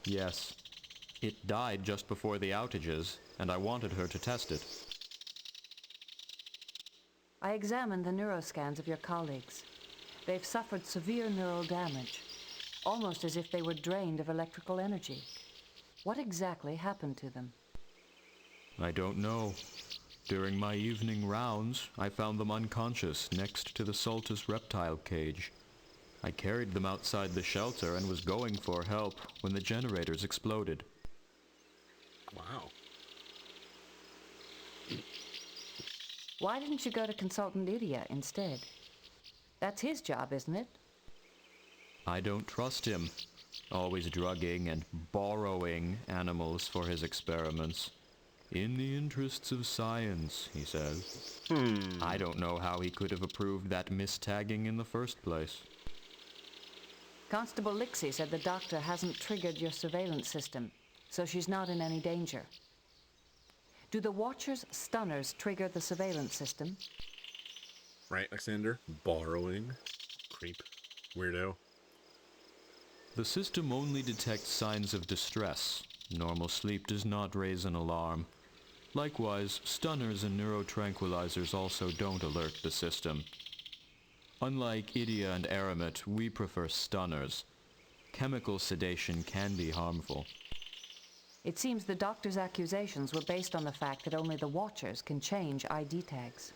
Yes. It died just before the outages, and I wanted her to test it. I examined the neuroscans of your colleagues. They've suffered severe neural damage, almost as if they were drained of electrical energy. What exactly happened to them? I don't know. During my evening rounds, I found them unconscious next to the Saltus reptile cage. I carried them outside the shelter and was going for help when the generators exploded. Wow. Why didn't you go to Consultant Idia instead? That's his job, isn't it? I don't trust him. Always drugging and borrowing animals for his experiments. In the interests of science, he says. I don't know how he could have approved that mistagging in the first place. Constable Lixie said the doctor hasn't triggered your surveillance system, so she's not in any danger. Do the Watcher's stunners trigger the surveillance system? Right, Alexander? Borrowing. Creep. Weirdo. The system only detects signs of distress. Normal sleep does not raise an alarm. Likewise, stunners and neurotranquilizers also don't alert the system. Unlike Idia and Aramet, we prefer stunners. Chemical sedation can be harmful. It seems the doctor's accusations were based on the fact that only the Watchers can change ID tags.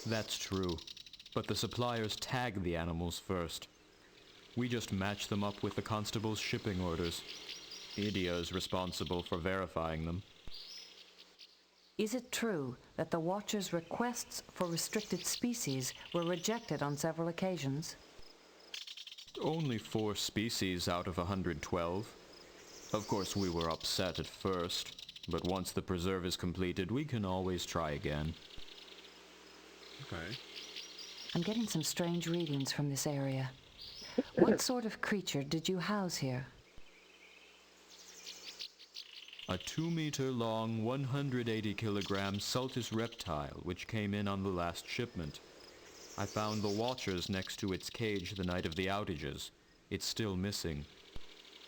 That's true, but the suppliers tag the animals first. We just match them up with the constable's shipping orders. Idia is responsible for verifying them. Is it true that the Watcher's requests for restricted species were rejected on several occasions? Only 4 species out of 112. Of course, we were upset at first, but once the preserve is completed, we can always try again. Okay. I'm getting some strange readings from this area. What sort of creature did you house here? A 2-meter-long, 180-kilogram Sultus reptile which came in on the last shipment. I found the Watchers next to its cage the night of the outages. It's still missing.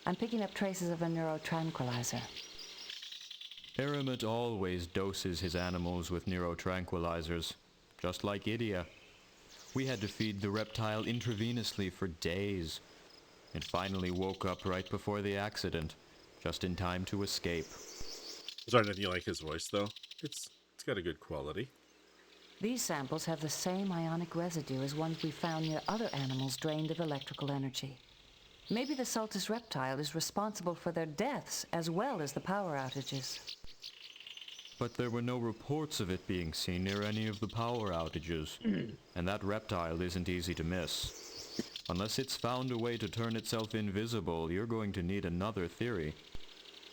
I'm picking up traces of a neurotranquilizer. Aramet always doses his animals with neurotranquilizers, just like Idia. We had to feed the reptile intravenously for days. It finally woke up right before the accident, just in time to escape. Sorry that you like his voice, though. It's got a good quality. These samples have the same ionic residue as ones we found near other animals drained of electrical energy. Maybe the Sultus reptile is responsible for their deaths as well as the power outages. But there were no reports of it being seen near any of the power outages. And that reptile isn't easy to miss. Unless it's found a way to turn itself invisible, you're going to need another theory.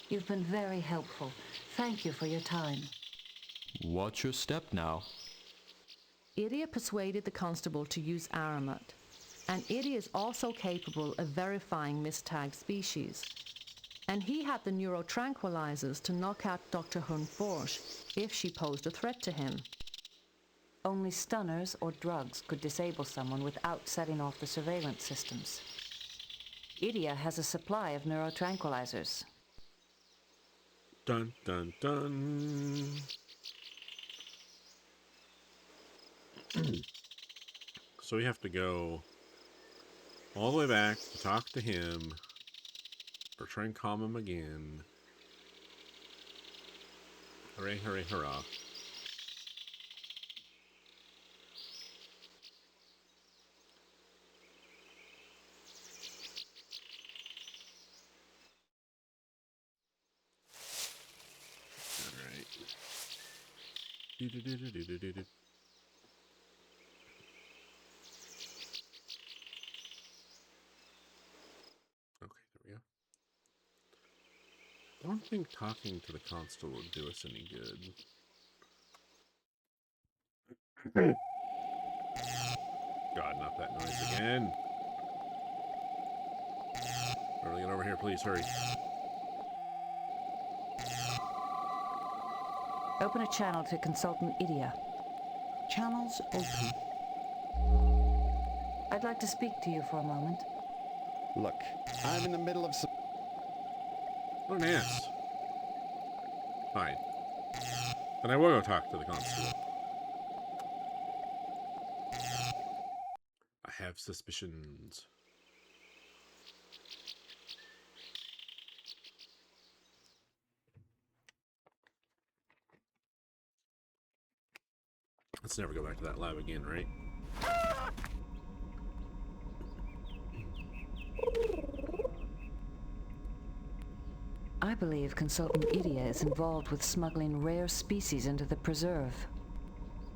You've been very helpful. Thank you for your time. Watch your step now. Idia persuaded the constable to use Aramet, and Idia is also capable of verifying mistagged species. And he had the neurotranquilizers to knock out Dr. Hunforsh if she posed a threat to him. Only stunners or drugs could disable someone without setting off the surveillance systems. Idia has a supply of neurotranquilizers. Dun, dun, dun. So we have to go all the way back to talk to him, or try and calm him again. Hooray, hooray, hurrah. Alright. Do-do-do-do-do-do-do. Okay, there we go. I don't think talking to the constable would do us any good. God, not that noise again. Beverly, get over here, please, hurry. Open a channel to Consultant Idia. Channels open. I'd like to speak to you for a moment. Look, I'm in the middle of some... What an ass. Fine. Then I will go talk to the constable. I have suspicions. Let's never go back to that lab again, right? I believe Consultant Idia is involved with smuggling rare species into the preserve.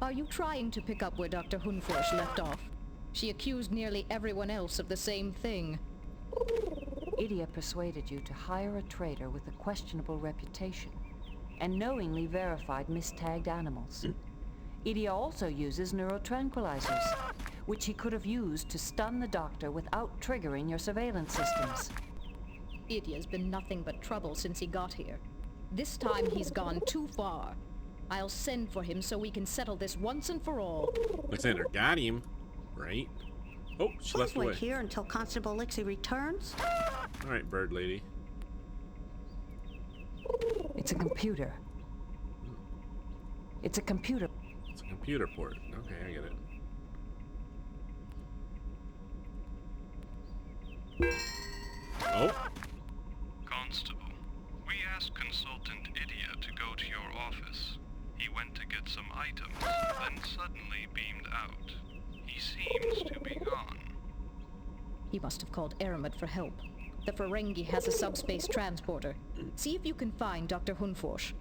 Are you trying to pick up where Dr. Hunforsh left off? She accused nearly everyone else of the same thing. Idia persuaded you to hire a trader with a questionable reputation and knowingly verified mistagged animals. Idia also uses neurotranquilizers, which he could have used to stun the doctor without triggering your surveillance systems. Idia's been nothing but trouble since he got here. This time he's gone too far. I'll send for him so we can settle this once and for all. Alexander got him, right? Oh, she left away. Wait here until Constable Lixie returns. All right, bird lady. It's a computer. It's a computer. It's a computer port. Okay, I get it. Oh. Constable, we asked Consultant Idia to go to your office. He went to get some items, then suddenly beamed out. He seems to be gone. He must have called Aramet for help. The Ferengi has a subspace transporter. See if you can find Dr. Hunforsh.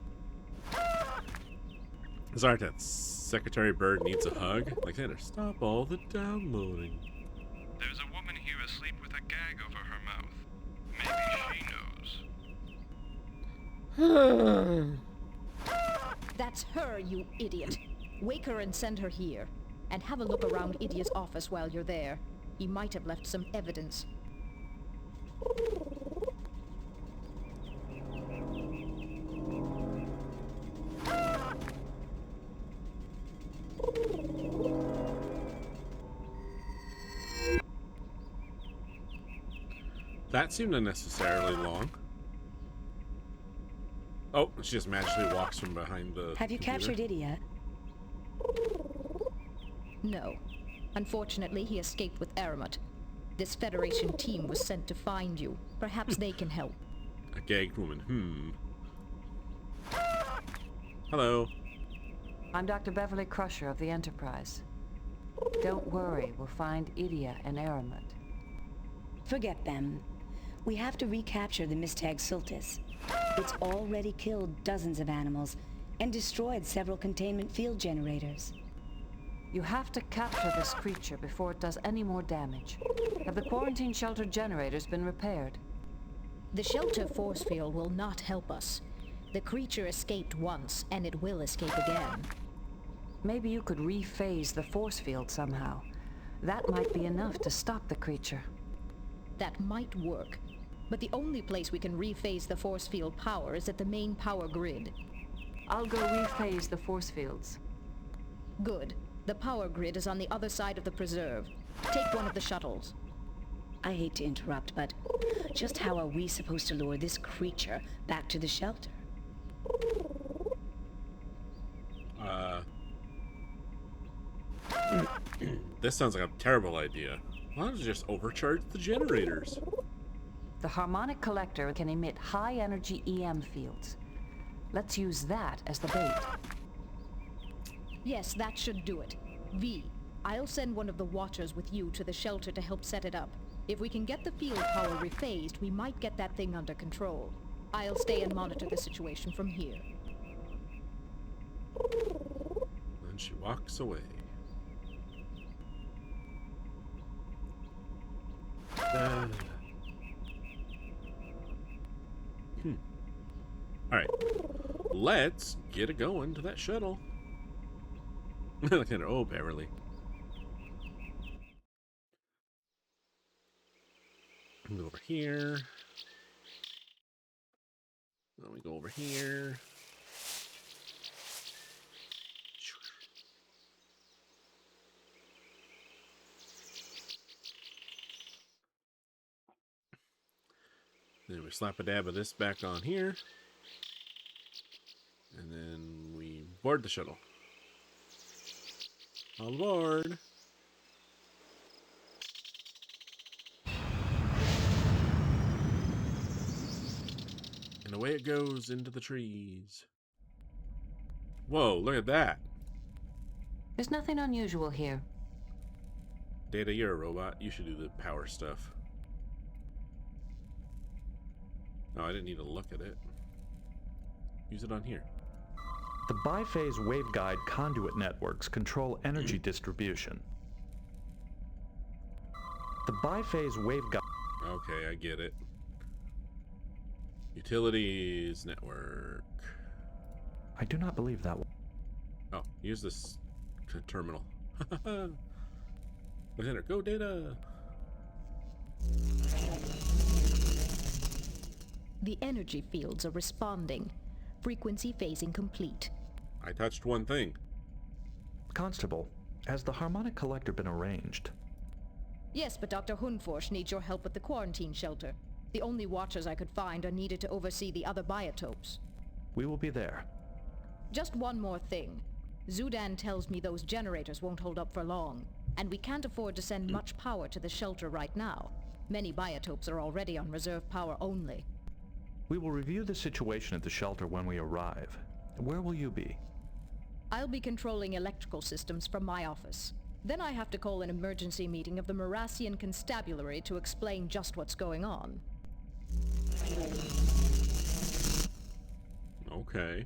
Sorry, that Secretary Bird needs a hug. Like, Xander, stop all the downloading. There's a woman here asleep with a gag over her mouth. Maybe she knows. That's her, you idiot. Wake her and send her here. And have a look around Idia's office while you're there. He might have left some evidence. That seemed unnecessarily long. Oh, she just magically walks from behind the Have you computer. captured Idia? No. Unfortunately, he escaped with Aramat. This Federation team was sent to find you. Perhaps they can help. A gagged woman. Hello. I'm Dr. Beverly Crusher of the Enterprise. Don't worry, we'll find Idia and Aramat. Forget them. We have to recapture the Mistag Sultus. It's already killed dozens of animals and destroyed several containment field generators. You have to capture this creature before it does any more damage. Have the quarantine shelter generators been repaired? The shelter force field will not help us. The creature escaped once, and it will escape again. Maybe you could rephase the force field somehow. That might be enough to stop the creature. That might work. But the only place we can rephase the force field power is at the main power grid. I'll go rephase the force fields. Good. The power grid is on the other side of the preserve. Take one of the shuttles. I hate to interrupt, but just how are we supposed to lure this creature back to the shelter? This sounds like a terrible idea. Why don't you just overcharge the generators? The harmonic collector can emit high-energy EM fields. Let's use that as the bait. Yes, that should do it. V, I'll send one of the Watchers with you to the shelter to help set it up. If we can get the field power rephased, we might get that thing under control. I'll stay and monitor the situation from here. Then she walks away. Alright. Let's get it going to that shuttle. Look at her. Oh, Beverly. Go over here. Then we go over here. Then we slap a dab of this back on here. And then we board the shuttle. On board. And away it goes into the trees. Whoa, look at that. There's nothing unusual here. Data, you're a robot. You should do the power stuff. No, I didn't need to look at it. Use it on here. The biphase waveguide conduit networks control energy distribution. The biphase waveguide... Okay, I get it. Utilities network. I do not believe that one. Oh, use this terminal. Lieutenant, go data! The energy fields are responding. Frequency phasing complete. I touched one thing. Constable, has the harmonic collector been arranged? Yes, but Dr. Hunforsh needs your help with the quarantine shelter. The only Watchers I could find are needed to oversee the other biotopes. We will be there. Just one more thing. Zudan tells me those generators won't hold up for long, and we can't afford to send much power to the shelter right now. Many biotopes are already on reserve power only. We will review the situation at the shelter when we arrive. Where will you be? I'll be controlling electrical systems from my office. Then I have to call an emergency meeting of the Marassian Constabulary to explain just what's going on. Okay.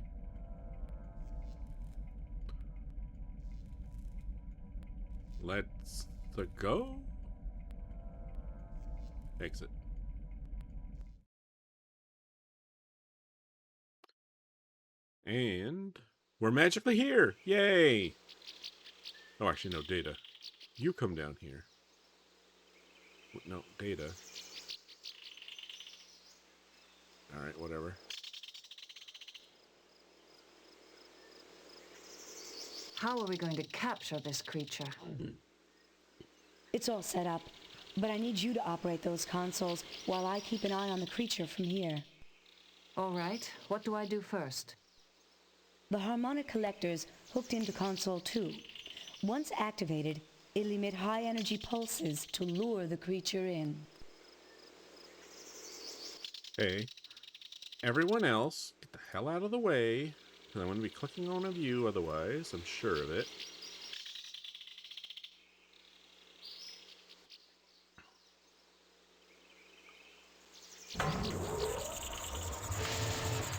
Let's go. Exit. And we're magically here. Yay. Oh, actually, no, Data. You come down here. No, Data. Alright, whatever. How are we going to capture this creature? It's all set up, but I need you to operate those consoles while I keep an eye on the creature from here. All right. What do I do first? The harmonic collector's hooked into console 2. Once activated, it'll emit high-energy pulses to lure the creature in. Hey, everyone else, get the hell out of the way. Because I'm going to be clicking on a view otherwise, I'm sure of it.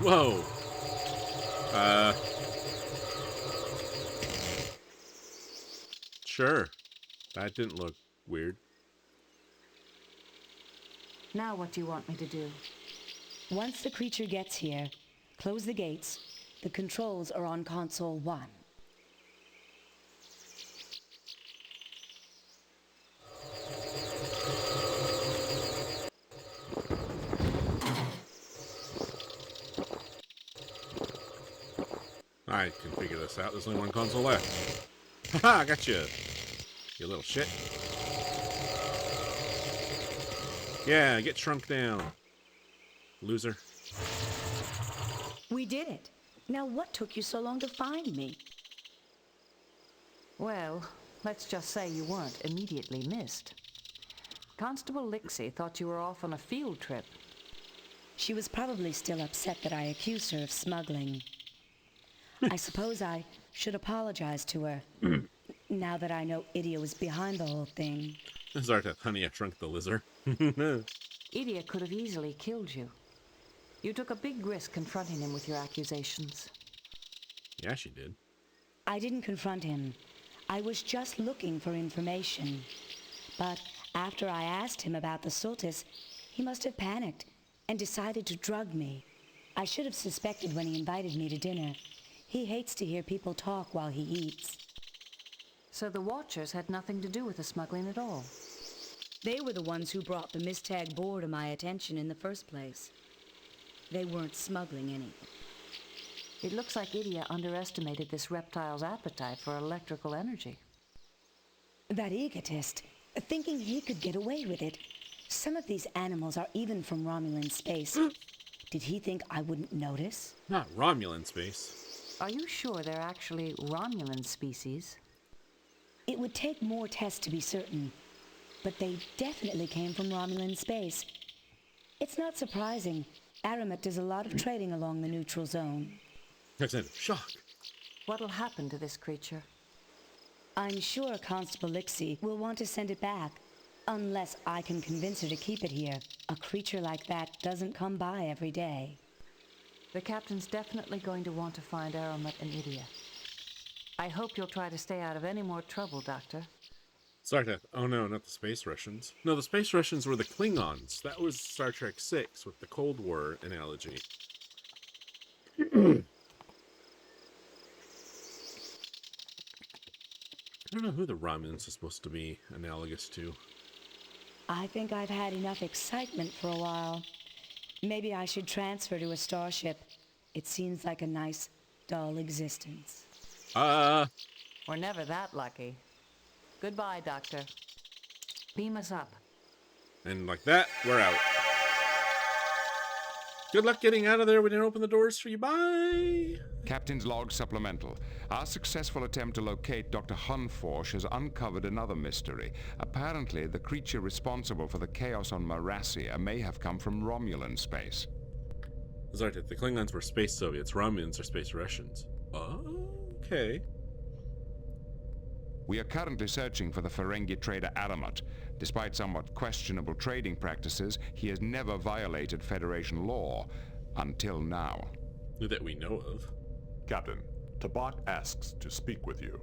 Whoa. Sure. That didn't look weird. Now what do you want me to do? Once the creature gets here, close the gates. The controls are on console 1. I can figure this out. There's only one console left. Haha, I got you. You little shit. Yeah, get shrunk down. Loser. We did it. Now what took you so long to find me? Well, let's just say you weren't immediately missed. Constable Lixie thought you were off on a field trip. She was probably still upset that I accused her of smuggling. I suppose I should apologize to her, now that I know Idia was behind the whole thing. Zarteth, honey, I shrunk the lizard. Idia could have easily killed you. You took a big risk confronting him with your accusations. Yeah, she did. I didn't confront him. I was just looking for information. But after I asked him about the Sultus, he must have panicked and decided to drug me. I should have suspected when he invited me to dinner. He hates to hear people talk while he eats. So the Watchers had nothing to do with the smuggling at all? They were the ones who brought the Mistag boar to my attention in the first place. They weren't smuggling anything. It looks like Idia underestimated this reptile's appetite for electrical energy. That egotist, thinking he could get away with it. Some of these animals are even from Romulan space. Did he think I wouldn't notice? Not Romulan space. Are you sure they're actually Romulan species? It would take more tests to be certain, but they definitely came from Romulan space. It's not surprising. Aramet does a lot of trading along the neutral zone. That's a shock. What'll happen to this creature? I'm sure Constable Lixie will want to send it back, unless I can convince her to keep it here. A creature like that doesn't come by every day. The captain's definitely going to want to find Aramet and Idia. I hope you'll try to stay out of any more trouble, Doctor. Zarteth. Oh no, not the Space Russians. No, the Space Russians were the Klingons. That was Star Trek VI with the Cold War analogy. I don't know who the Romulans are supposed to be analogous to. I think I've had enough excitement for a while. Maybe I should transfer to a starship. It seems like a nice, dull existence. We're never that lucky. Goodbye, Doctor. Beam us up. And like that, we're out. Good luck getting out of there. We didn't open the doors for you. Bye! Captain's log supplemental. Our successful attempt to locate Dr. Hunforsh has uncovered another mystery. Apparently, the creature responsible for the chaos on Marassia may have come from Romulan space. Zarteth, the Klingons were space Soviets. Romulans are space Russians. Okay. We are currently searching for the Ferengi trader Aramet. Despite somewhat questionable trading practices, he has never violated Federation law. Until now. That we know of. Captain, Tabak asks to speak with you.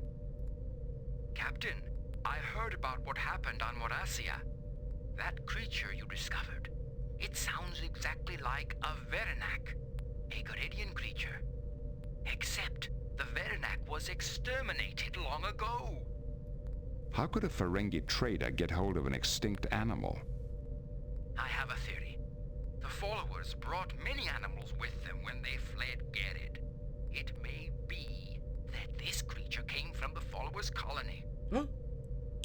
Captain, I heard about what happened on Morasia. That creature you discovered, it sounds exactly like a Verenak, a Garidian creature. Except the Verenak was exterminated long ago. How could a Ferengi trader get hold of an extinct animal? I have a theory. The followers brought many animals with them when they fled Gerid. It may be that this creature came from the followers' colony. Oh.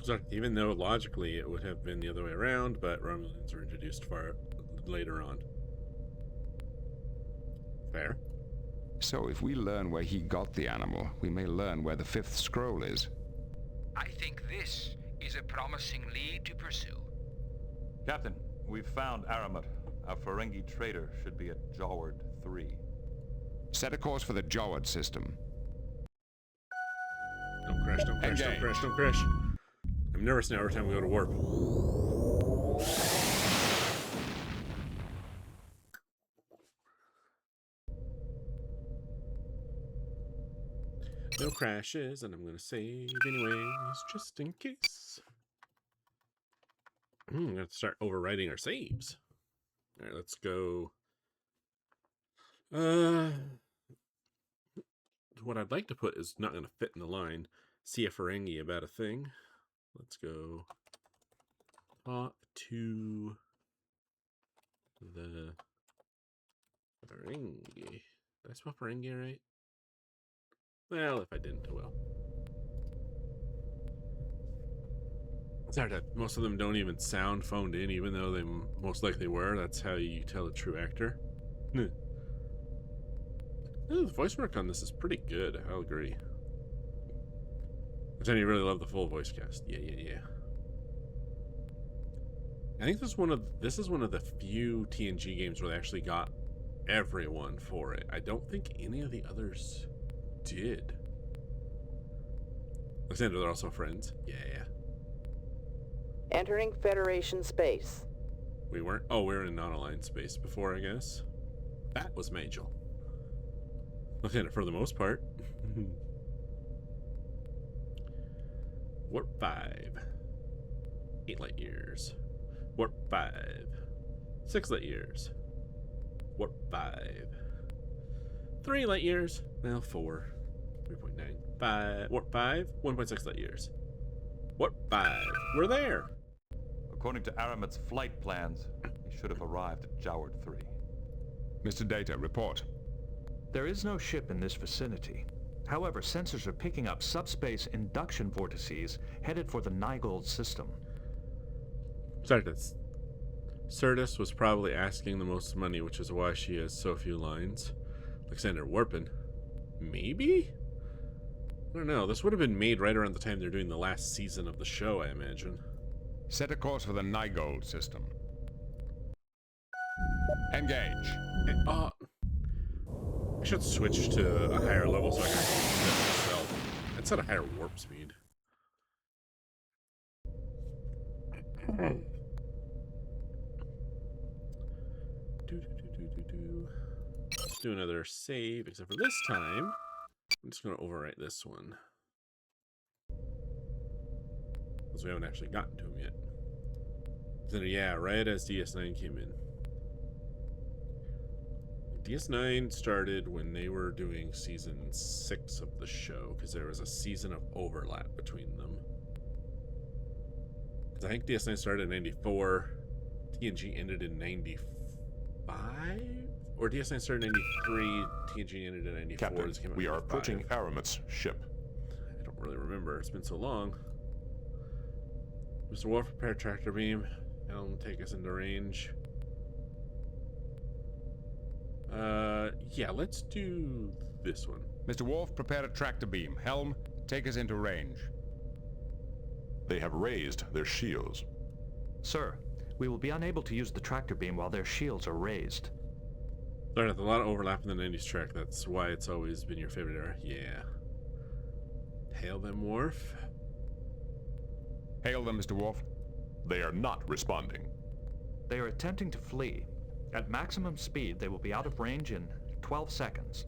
So even though logically it would have been the other way around, but Romulans were introduced far later on. Fair. So if we learn where he got the animal, we may learn where the fifth scroll is. I think this is a promising lead to pursue. Captain, we've found Aramat. Our Ferengi trader should be at Jaward 3. Set a course for the Jaward system. Don't crash, don't crash, don't crash, don't crash. I'm nervous now every time we go to warp. No crashes, and I'm gonna save anyways, just in case. I'm gonna start overwriting our saves. Alright, let's go. What I'd like to put is not gonna fit in the line. See a Ferengi about a thing. Let's go talk to the Ferengi. Did I spell Ferengi right? Well, if I didn't, oh well. Sorry, that most of them don't even sound phoned in, even though they most likely were. That's how you tell a true actor. The voice work on this is pretty good, I'll agree. I tend to really love the full voice cast. Yeah. I think this is one of the few TNG games where they actually got everyone for it. I don't think any of the others did. Alexander, they're also friends. Yeah. Entering Federation space. We weren't? Oh, we were in non-aligned space before, I guess. That was Majel. Alexander, for the most part. Warp 5. 8 light years. Warp 5. 6 light years. Warp 5. 3 light years. Well, 4. 3.9. 5. Warp 5. 1.6 light years. Warp 5. We're there. According to Aramat's flight plans, he should have arrived at Jaward 3. Mr. Data, report. There is no ship in this vicinity. However, sensors are picking up subspace induction vortices headed for the Nygold system. Certus was probably asking the most money, which is why she has so few lines. Alexander Warpin. Maybe? I don't know. This would have been made right around the time they're doing the last season of the show, I imagine. Set a course for the Nygold system. Engage. I should switch to a higher level so I can set myself. I'd set a higher warp speed. Let's do another save, except for this time, I'm just going to overwrite this one. Because we haven't actually gotten to him yet. So, yeah, right as DS9 came in. DS9 started when they were doing season 6 of the show, because there was a season of overlap between them. Because I think DS9 started in 94, TNG ended in 95? Or DS9 started in 93, TNG ended in 94. Captain, we are approaching Aramat's ship. I don't really remember, it's been so long. Mr. Wolf, prepare tractor beam. Helm, take us into range. Yeah, let's do this one. Mr. Worf, prepare a tractor beam. Helm, take us into range. They have raised their shields. Sir, we will be unable to use the tractor beam while their shields are raised. There's a lot of overlap in the 90s track. That's why it's always been your favorite era. Yeah. Hail them, Worf. Hail them, Mr. Worf. They are not responding. They are attempting to flee. At maximum speed, they will be out of range in 12 seconds.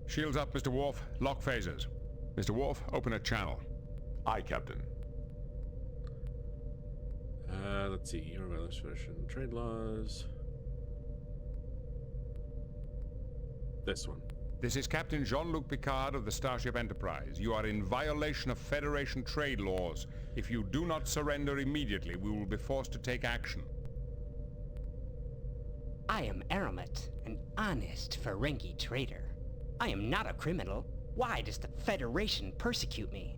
Shields up, Mr. Worf. Lock phasers. Mr. Worf, open a channel. Aye, Captain. Let's see. Your violence version. Trade laws. This one. This is Captain Jean-Luc Picard of the Starship Enterprise. You are in violation of Federation trade laws. If you do not surrender immediately, we will be forced to take action. I am Aramat, an honest Ferengi trader. I am not a criminal. Why does the Federation persecute me?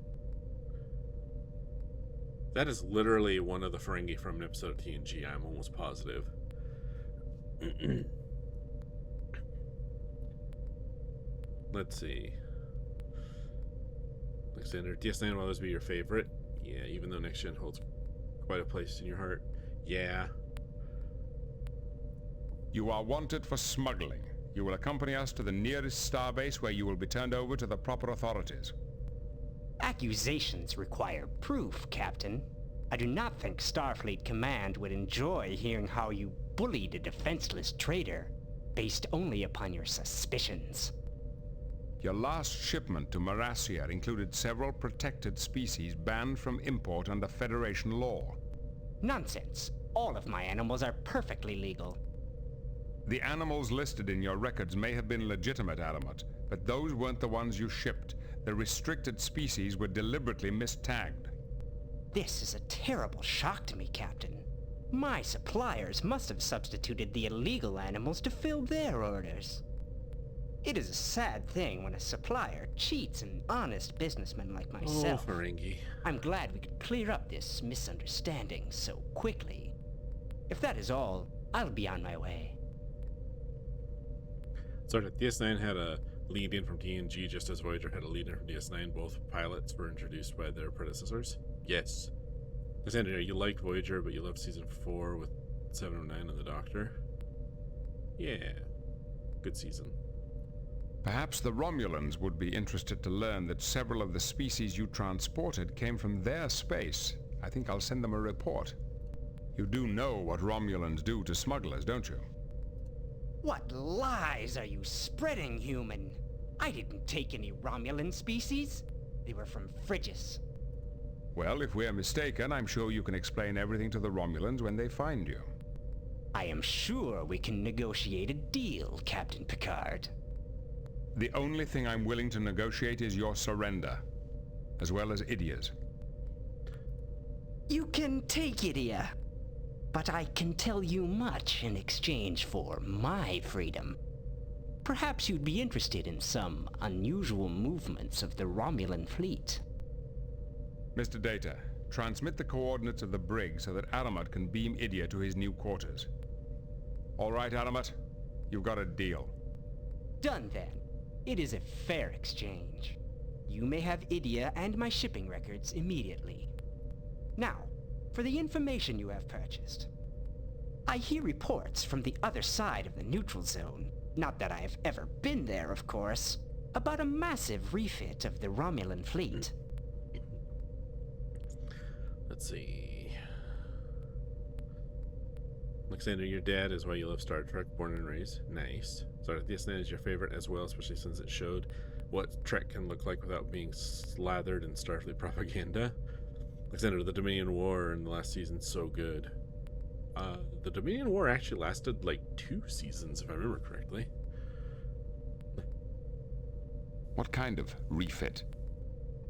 That is literally one of the Ferengi from an episode of TNG, I'm almost positive. Let's see. Alexander, DS9 will always be your favorite. Yeah, even though Next Gen holds quite a place in your heart. Yeah. You are wanted for smuggling. You will accompany us to the nearest starbase where you will be turned over to the proper authorities. Accusations require proof, Captain. I do not think Starfleet Command would enjoy hearing how you bullied a defenseless trader, based only upon your suspicions. Your last shipment to Marassia included several protected species banned from import under Federation law. Nonsense. All of my animals are perfectly legal. The animals listed in your records may have been legitimate, Aramat, but those weren't the ones you shipped. The restricted species were deliberately mistagged. This is a terrible shock to me, Captain. My suppliers must have substituted the illegal animals to fill their orders. It is a sad thing when a supplier cheats an honest businessman like myself. Oh, Ferengi. I'm glad we could clear up this misunderstanding so quickly. If that is all, I'll be on my way. Sorry, DS9 had a lead-in from TNG just as Voyager had a lead-in from DS9. Both pilots were introduced by their predecessors. Yes. Alexander, you liked Voyager, but you loved Season 4 with 709 and the Doctor. Yeah. Good season. Perhaps the Romulans would be interested to learn that several of the species you transported came from their space. I think I'll send them a report. You do know what Romulans do to smugglers, don't you? What lies are you spreading, human? I didn't take any Romulan species. They were from Frigis. Well, if we're mistaken, I'm sure you can explain everything to the Romulans when they find you. I am sure we can negotiate a deal, Captain Picard. The only thing I'm willing to negotiate is your surrender, as well as Idia's. You can take Idia, but I can tell you much in exchange for my freedom. Perhaps you'd be interested in some unusual movements of the Romulan fleet. Mr. Data, transmit the coordinates of the brig so that Aramat can beam Idia to his new quarters. All right, Aramat, you've got a deal. Done then. It is a fair exchange. You may have Idia and my shipping records immediately. Now, for the information you have purchased. I hear reports from the other side of the neutral zone, not that I have ever been there, of course, about a massive refit of the Romulan fleet. Let's see. Alexander, your dad is why you love Star Trek, born and raised. Nice. Sorry, DS9 is your favorite as well, especially since it showed what Trek can look like without being slathered in Starfleet propaganda. Alexander, the Dominion War in the last season, so good. The Dominion War actually lasted like 2 seasons, if I remember correctly. What kind of refit?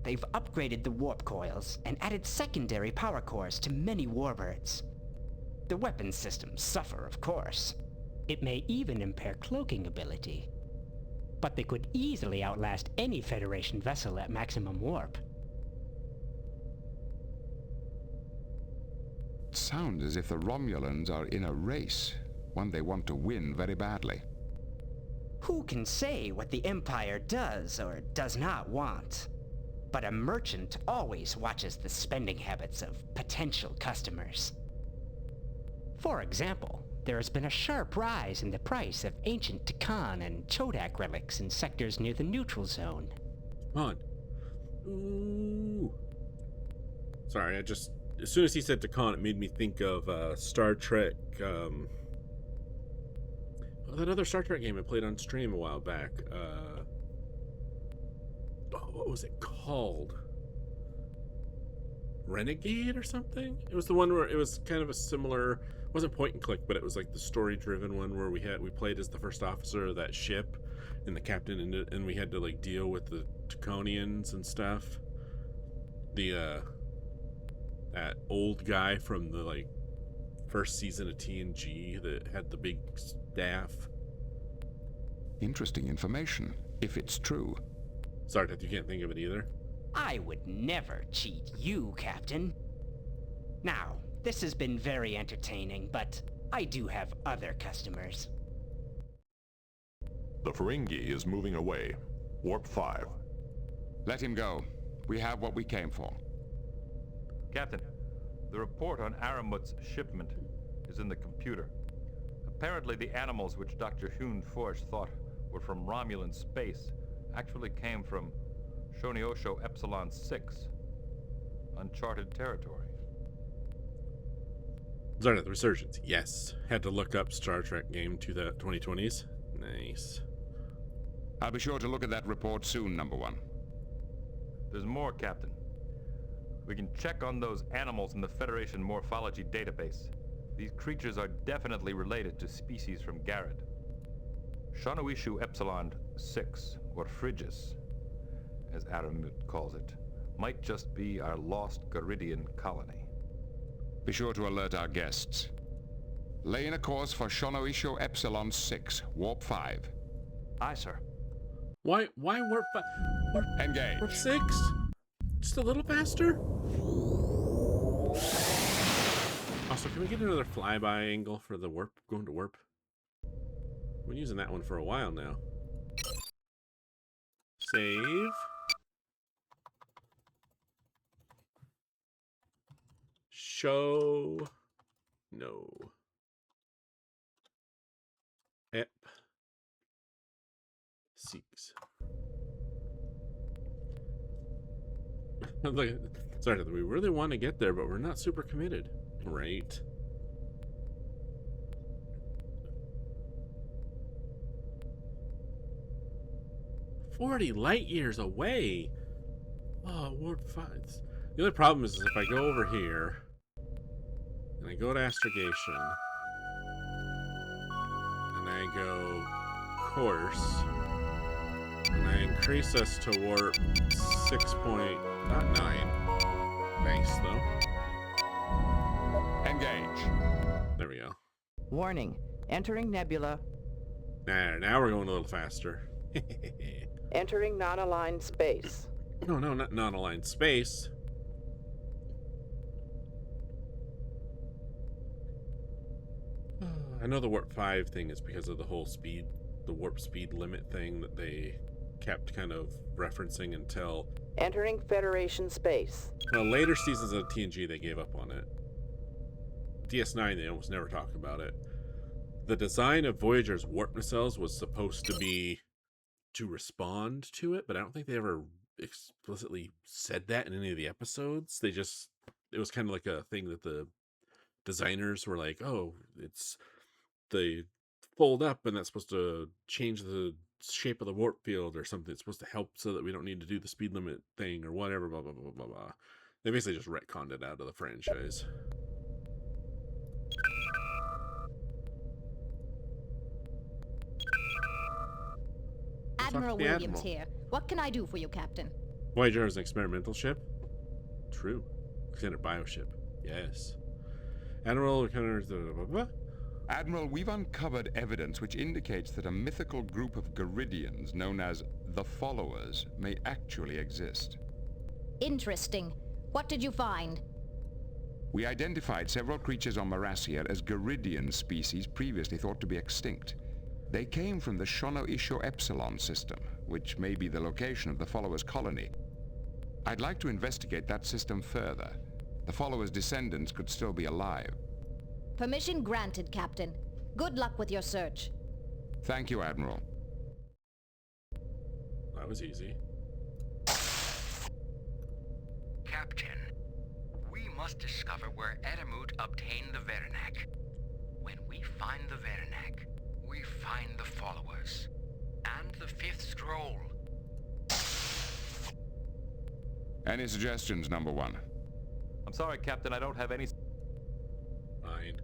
They've upgraded the warp coils and added secondary power cores to many warbirds. The weapons systems suffer, of course. It may even impair cloaking ability. But they could easily outlast any Federation vessel at maximum warp. It sounds as if the Romulans are in a race, one they want to win very badly. Who can say what the Empire does or does not want? But a merchant always watches the spending habits of potential customers. For example, there has been a sharp rise in the price of ancient Takan and Chodak relics in sectors near the neutral zone. Come on. Ooh. Sorry, as soon as he said Takan, it made me think of Star Trek, that other Star Trek game I played on stream a while back. what was it called? Renegade or something? It was the one where it was kind of a similar, it wasn't point and click, but it was like the story driven one where we played as the first officer of that ship and the captain in it, and we had to like deal with the Taconians and stuff. The that old guy from the like first season of TNG that had the big staff. Interesting information, if it's true. Sorry that you can't think of it either. I would never cheat you, Captain. Now, this has been very entertaining, but I do have other customers. The Ferengi is moving away. Warp 5. Let him go. We have what we came for. Captain, the report on Aramut's shipment is in the computer. Apparently the animals which Dr. Forsh thought were from Romulan space actually came from Shoniosho Epsilon 6, uncharted territory. Zarda, the Resurgence. Yes. Had to look up Star Trek game to the 2020s. Nice. I'll be sure to look at that report soon, number one. There's more, Captain. We can check on those animals in the Federation morphology database. These creatures are definitely related to species from Garrett. Shanoishu Epsilon 6, or Phrygus, as Aramut calls it, might just be our lost Garidian colony. Be sure to alert our guests. Lay in a course for Shanoisho Epsilon 6, Warp 5. Aye, sir. Why Warp 5? Engage. Warp 6? Just a little faster? Also, can we get another flyby angle for the warp, going to warp? We've been using that one for a while now. Save. Show. No. Ep. Seeks. Like, sorry, we really want to get there, but we're not super committed. Right. "40 light years away." Oh, warp 5. The other problem is if I go over here and I go to astrogation and I go course and I increase us to warp 6.9. Nice though. Engage. There we go. Warning. Entering nebula. Now we're going a little faster. Entering non-aligned space. No, not non-aligned space. I know the warp 5 thing is because of the whole speed, the warp speed limit thing that they kept kind of referencing until... Entering Federation space. Well, later seasons of TNG, they gave up on it. DS9, they almost never talked about it. The design of Voyager's warp nacelles was supposed to be to respond to it, but I don't think they ever explicitly said that in any of the episodes. They just, it was kind of like a thing that the designers were like, oh, they fold up and that's supposed to change the shape of the warp field or something. It's supposed to help so that we don't need to do the speed limit thing or whatever, blah, blah, blah, blah, blah. They basically just retconned it out of the franchise. Admiral Williams here. What can I do for you, Captain? Voyager is an experimental ship? True. Extended bioship. Yes. Admiral, Admiral, we've uncovered evidence which indicates that a mythical group of Garidians known as the Followers may actually exist. Interesting. What did you find? We identified several creatures on Marassia as Garidian species previously thought to be extinct. They came from the Shanoisho Epsilon system, which may be the location of the Followers' colony. I'd like to investigate that system further. The Followers' descendants could still be alive. Permission granted, Captain. Good luck with your search. Thank you, Admiral. That was easy. Captain, we must discover where Aramut obtained the Veranak. When we find the Veranak, we find the Followers. And the fifth scroll. Any suggestions, number one? I'm sorry, Captain, I don't have any... Fine.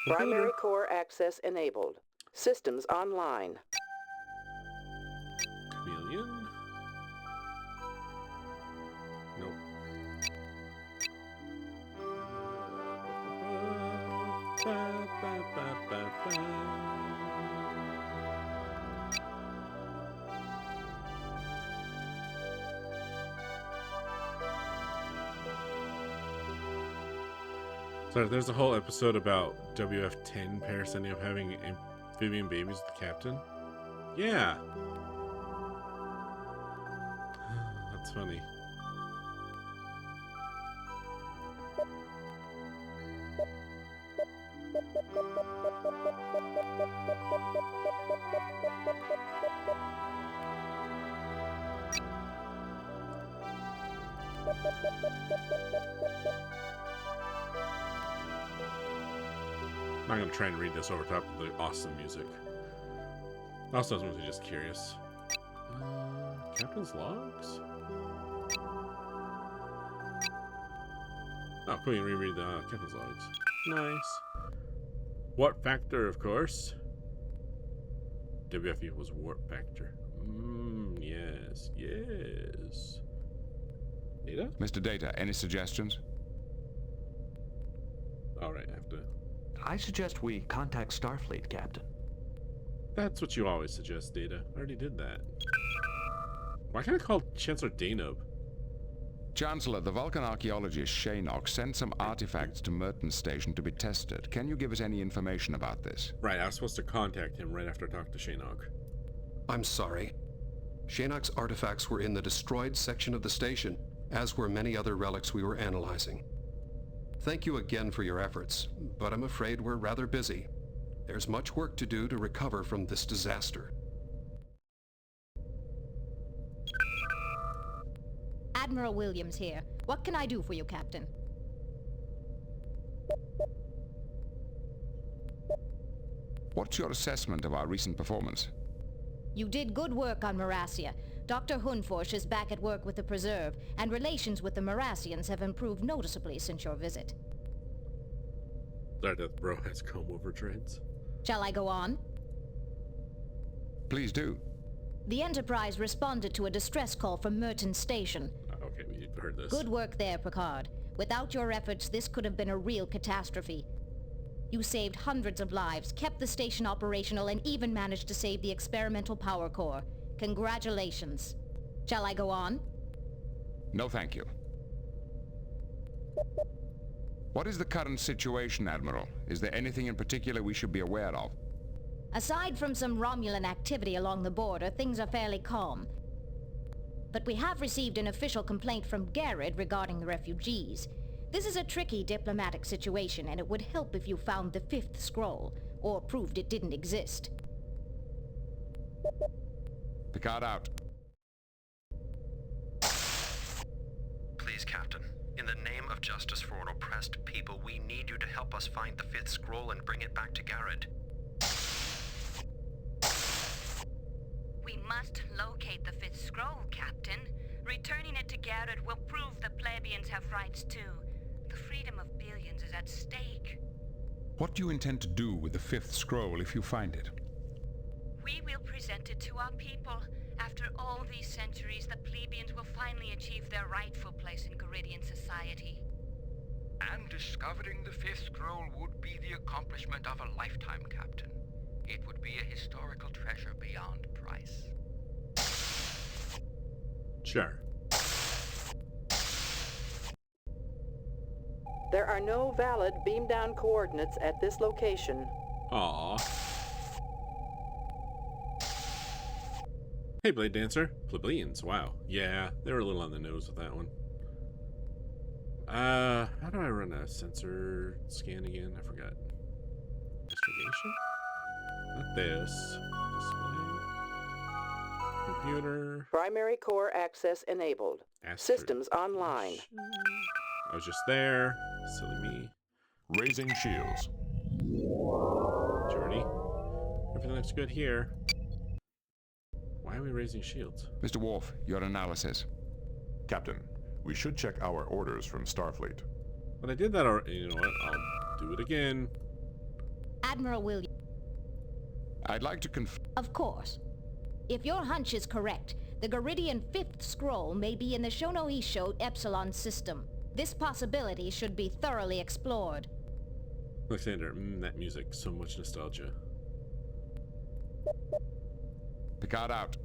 Primary core access enabled. Systems online. Chameleon? Nope. So there's a whole episode about WF-10 Paris ending up having amphibian babies with the captain. Yeah. That's funny. I'm not going to try and read this over top of the awesome music. Also, I was mostly just curious. Captain's logs? Oh, cool, you can reread the captain's logs. Nice. Warp factor, of course. WF equals warp factor. Yes, yes. Data? Mr. Data, any suggestions? Alright, I have to... I suggest we contact Starfleet, Captain. That's what you always suggest, Data. I already did that. Why can't I call Chancellor Danub? Chancellor, the Vulcan archaeologist Shaynock sent some artifacts to Merton's station to be tested. Can you give us any information about this? Right, I was supposed to contact him right after I talked to Shaynock. I'm sorry. Shaynock's artifacts were in the destroyed section of the station, as were many other relics we were analyzing. Thank you again for your efforts, but I'm afraid we're rather busy. There's much work to do to recover from this disaster. Admiral Williams here. What can I do for you, Captain? What's your assessment of our recent performance? You did good work on Marasia. Dr. Hunforsh is back at work with the Preserve, and relations with the Marasians have improved noticeably since your visit. Sorry that bro has comb-over dreads. Shall I go on? Please do. The Enterprise responded to a distress call from Merton Station. Okay, we heard this. Good work there, Picard. Without your efforts, this could have been a real catastrophe. You saved hundreds of lives, kept the station operational, and even managed to save the experimental power core. Congratulations. Shall I go on? No, thank you. What is the current situation, Admiral? Is there anything in particular we should be aware of? Aside from some Romulan activity along the border, things are fairly calm. But we have received an official complaint from Garrett regarding the refugees. This is a tricky diplomatic situation, and it would help if you found the fifth scroll, or proved it didn't exist. Picard out. Please, Captain. In the name of justice for an oppressed people, we need you to help us find the fifth scroll and bring it back to Garrett. We must locate the fifth scroll, Captain. Returning it to Garrett will prove the plebeians have rights too. The freedom of billions is at stake. What do you intend to do with the fifth scroll if you find it? We will present it to our people. After all these centuries, the plebeians will finally achieve their rightful place in Garidian society. And discovering the fifth scroll would be the accomplishment of a lifetime, Captain. It would be a historical treasure beyond price. Sure. There are no valid beam-down coordinates at this location. Aww. Hey, Blade Dancer. Plebeians, wow. Yeah, they were a little on the nose with that one. How do I run a sensor scan again? I forgot. Investigation? Not this. Display. Computer. Primary core access enabled. Systems online. I was just there. Silly me. Raising shields. Journey. Everything looks good here. Why are we raising shields? Mr. Worf, your analysis. Captain, We should check our orders from Starfleet. But I did that already. You know what? I'll do it again. Admiral Williams. I'd like to Of course. If your hunch is correct, the Garidian 5th scroll may be in the Shono Isho Epsilon system. This possibility should be thoroughly explored. Alexander, that music, so much nostalgia. Picard out.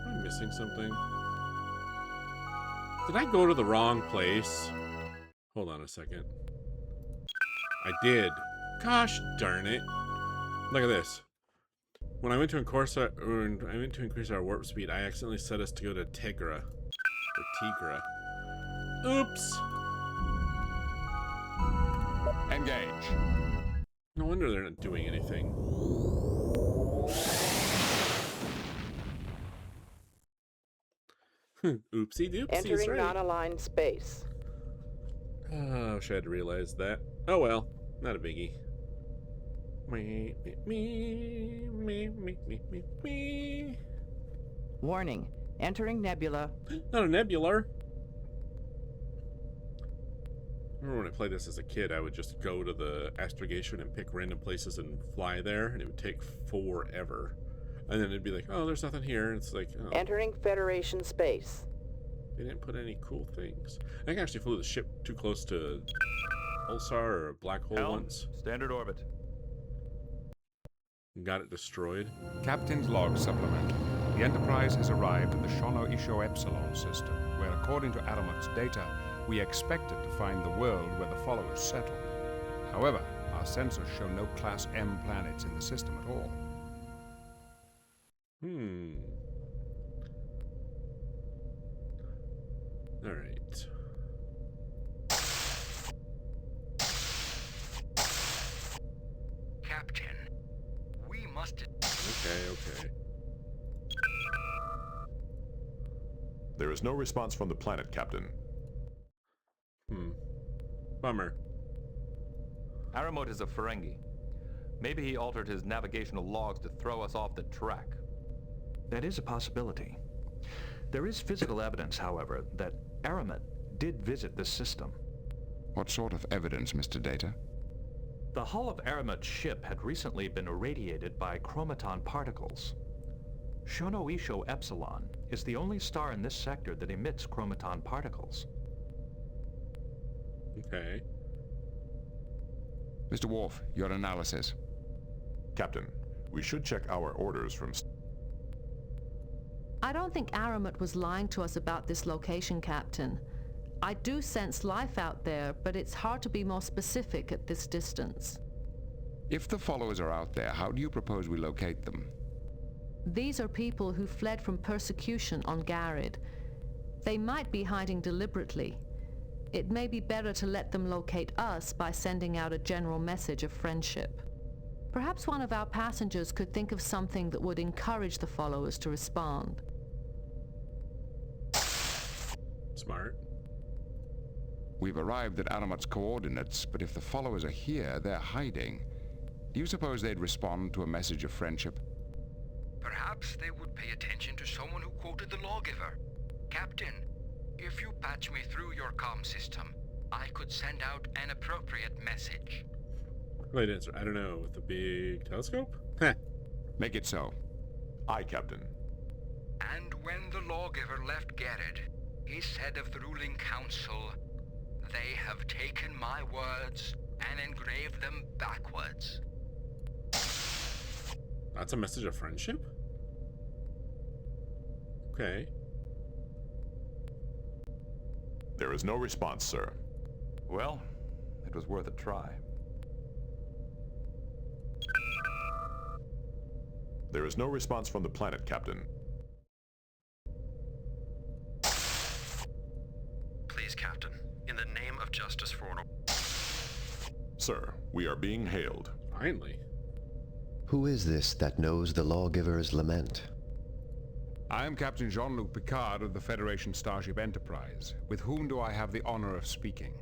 Am I missing something? Did I go to the wrong place? Hold on a second. I did. Gosh darn it. Look at this. When I went to increase our warp speed, I accidentally set us to go to Tegra. Or Tigra. Oops! Engage. No wonder they're not doing anything. Oopsie doopsies, Entering right? non-aligned space. Oh, I wish I had realized that. Oh well, not a biggie. Warning. Entering nebula. Not a nebular. I remember when I played this as a kid, I would just go to the astrogation and pick random places and fly there, and it would take forever. And then it'd be like, oh, there's nothing here. And it's like, oh. Entering Federation space. They didn't put any cool things. I think I actually flew the ship too close to Pulsar or a black hole once. Standard orbit. And got it destroyed. Captain's log supplemental. The Enterprise has arrived at the Shono Isho Epsilon system, where according to Aramat's data, we expected to find the world where the followers settled. However, our sensors show no Class M planets in the system at all. Alright. Captain, we must... Okay. There is no response from the planet, Captain. Bummer. Aramot is a Ferengi. Maybe he altered his navigational logs to throw us off the track. That is a possibility. There is physical evidence, however, that Aramot did visit this system. What sort of evidence, Mr. Data? The hull of Aramot's ship had recently been irradiated by chromaton particles. Shono Isho Epsilon is the only star in this sector that emits chromaton particles. Okay. Mr. Worf, your analysis. Captain, we should check our orders from... I don't think Aramot was lying to us about this location, Captain. I do sense life out there, but it's hard to be more specific at this distance. If the followers are out there, how do you propose we locate them? These are people who fled from persecution on Garrod. They might be hiding deliberately. It may be better to let them locate us by sending out a general message of friendship. Perhaps one of our passengers could think of something that would encourage the followers to respond. Smart. We've arrived at Aramot's coordinates, but if the followers are here, they're hiding. Do you suppose they'd respond to a message of friendship? Perhaps they would pay attention to someone who quoted the lawgiver. Captain, if you patch me through your comm system, I could send out an appropriate message. Right answer. I don't know. With the big telescope? Heh. Make it so. Aye, Captain. And when the lawgiver left Garrod, he said of the ruling council, "They have taken my words and engraved them backwards." That's a message of friendship? Okay. There is no response, sir. Well, it was worth a try. There is no response from the planet, Captain. Please, Captain, in the name of justice for all... Sir, we are being hailed. Finally. Who is this that knows the lawgiver's lament? I am Captain Jean-Luc Picard of the Federation Starship Enterprise. With whom do I have the honor of speaking?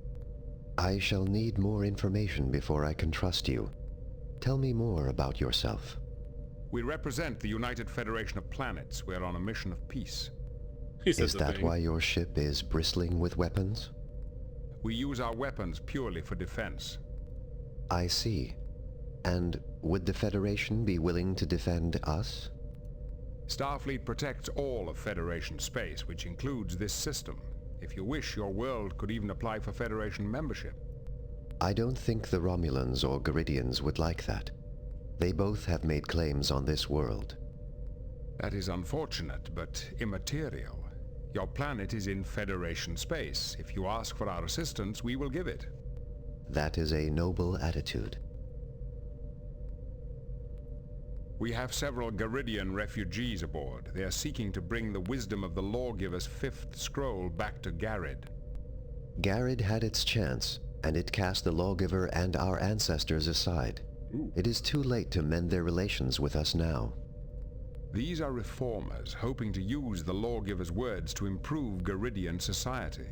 I shall need more information before I can trust you. Tell me more about yourself. We represent the United Federation of Planets. We're on a mission of peace. Is that why your ship is bristling with weapons? We use our weapons purely for defense. I see. And would the Federation be willing to defend us? Starfleet protects all of Federation space, which includes this system. If you wish, your world could even apply for Federation membership. I don't think the Romulans or Garidians would like that. They both have made claims on this world. That is unfortunate, but immaterial. Your planet is in Federation space. If you ask for our assistance, we will give it. That is a noble attitude. We have several Garidian refugees aboard. They are seeking to bring the wisdom of the Lawgiver's fifth scroll back to Garrod. Garrod had its chance, and it cast the Lawgiver and our ancestors aside. It is too late to mend their relations with us now. These are reformers, hoping to use the Lawgiver's words to improve Garidian society.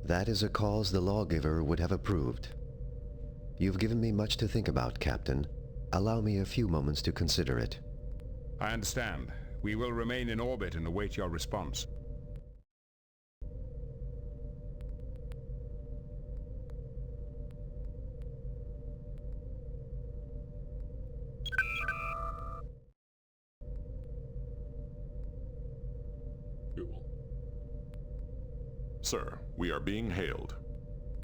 That is a cause the Lawgiver would have approved. You've given me much to think about, Captain. Allow me a few moments to consider it. I understand. We will remain in orbit and await your response. Sir, we are being hailed.